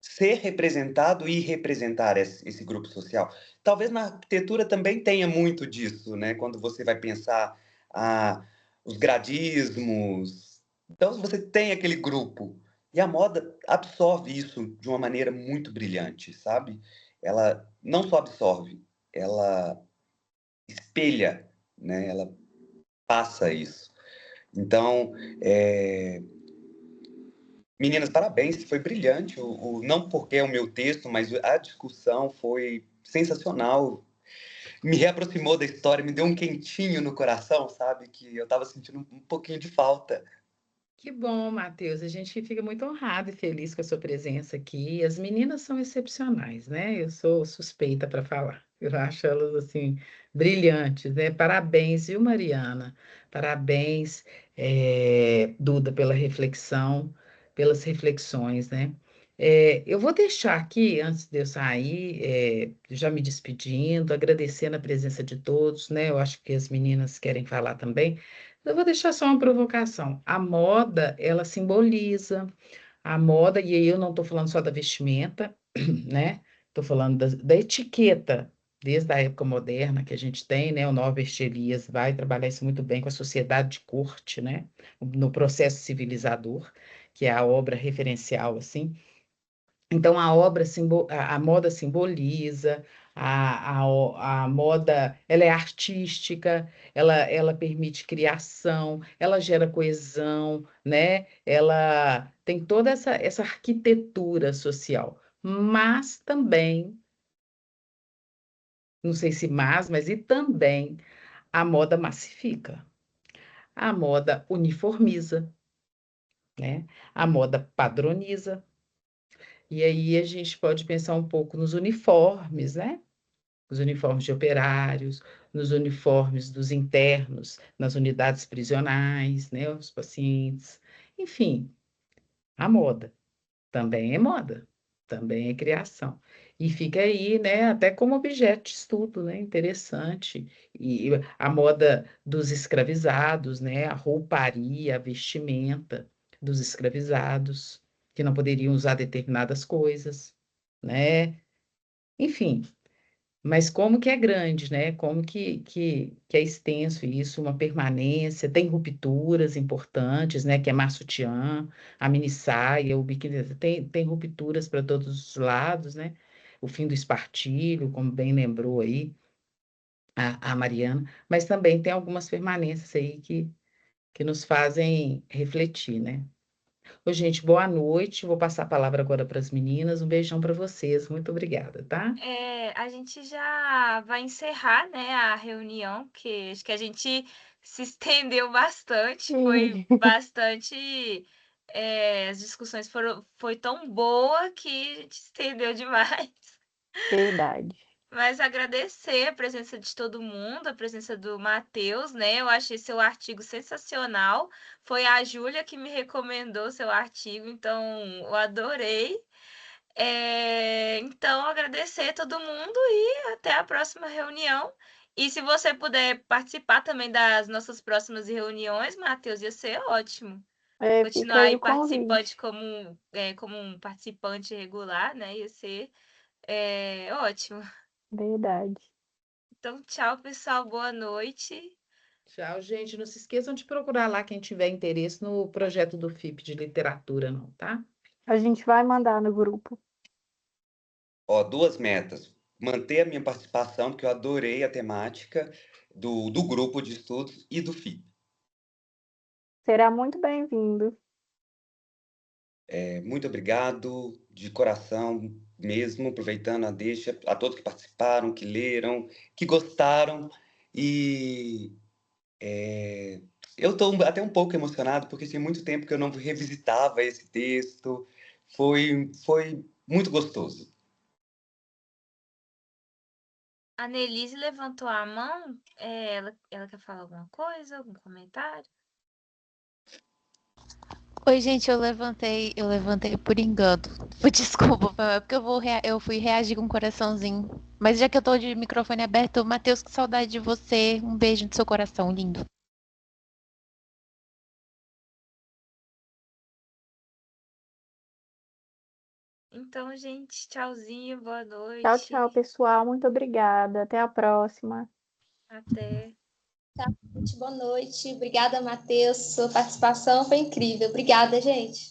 ser representado e representar esse grupo social. Talvez na arquitetura também tenha muito disso, né? Quando você vai pensar os gradismos. Então, você tem aquele grupo. E a moda absorve isso de uma maneira muito brilhante, sabe? Ela não só absorve, ela espelha, né? Ela passa isso. Então, meninas, parabéns, foi brilhante. Não porque é o meu texto, mas a discussão foi sensacional. Me reaproximou da história, me deu um quentinho no coração, sabe? Que eu estava sentindo um pouquinho de falta. Que bom, Matheus. A gente fica muito honrado e feliz com a sua presença aqui. As meninas são excepcionais, né? Eu sou suspeita para falar. Eu acho elas assim brilhantes, né? Parabéns, viu, Mariana? Parabéns, Duda, pela reflexão, pelas reflexões, né? Eu vou deixar aqui, antes de eu sair, já me despedindo, agradecendo a presença de todos, né? Eu acho que as meninas querem falar também. Eu vou deixar só uma provocação. A moda, ela simboliza a moda, e aí eu não estou falando só da vestimenta, né? Estou falando da etiqueta, desde a época moderna que a gente tem, né? O Norbert Elias vai trabalhar isso muito bem com a sociedade de corte, né? No processo civilizador, que é a obra referencial, assim. Então, a moda simboliza, a moda ela é artística, ela permite criação, ela gera coesão, né? Ela tem toda essa arquitetura social, mas também, não sei se mas e também a moda massifica, a moda uniformiza, né? A moda padroniza. E aí a gente pode pensar um pouco nos uniformes, né? Os uniformes de operários, nos uniformes dos internos, nas unidades prisionais, né? Os pacientes. Enfim, a moda também é moda, também é criação. E fica aí, né, até como objeto de estudo, né? Interessante. E a moda dos escravizados, né? A rouparia, a vestimenta dos escravizados, que não poderiam usar determinadas coisas, né? Enfim, mas como que é grande, né? Como que é extenso isso, uma permanência, tem rupturas importantes, né? Que é mar sutiã, a mini saia, o biquíni, tem rupturas para todos os lados, né? O fim do espartilho, como bem lembrou aí a Mariana, mas também tem algumas permanências aí que nos fazem refletir, né? Ô, gente, boa noite. Vou passar a palavra agora para as meninas. Um beijão para vocês. Muito obrigada, tá? A gente já vai encerrar, né, a reunião, que acho que a gente se estendeu bastante, foi Sim, bastante. As discussões foi tão boa que a gente estendeu demais. verdade. Mas agradecer a presença de todo mundo, a presença do Matheus, né? Eu achei seu artigo sensacional. Foi a Júlia que me recomendou seu artigo, então eu adorei. Então, agradecer a todo mundo e até a próxima reunião. E se você puder participar também das nossas próximas reuniões, Matheus, ia ser ótimo. Fica Continuar aí aí o convite. participante como um participante regular, né? Ia ser ótimo. Verdade. Então, tchau, pessoal. Boa noite. Tchau, gente. Não se esqueçam de procurar lá quem tiver interesse no projeto do FIP de literatura, não, tá? A gente vai mandar no grupo. Ó, duas metas. Manter a minha participação, porque eu adorei a temática do grupo de estudos e do FIP. Será muito bem-vindo. Muito obrigado, de coração mesmo, aproveitando a deixa, a todos que participaram, que leram, que gostaram. E eu estou até um pouco emocionado, porque tinha muito tempo que eu não revisitava esse texto. Foi muito gostoso. A Nelise levantou a mão. Ela quer falar alguma coisa, algum comentário? Oi, gente, eu levantei por engano. Desculpa, é porque eu fui reagir com um coraçãozinho. Mas já que eu tô de microfone aberto, Matheus, que saudade de você. Um beijo no seu coração, lindo. Então, gente, tchauzinho, boa noite. Tchau, tchau, pessoal. Muito obrigada. Até a próxima. Até. Tchau, gente. Boa noite. Obrigada, Matheus. Sua participação foi incrível. Obrigada, gente.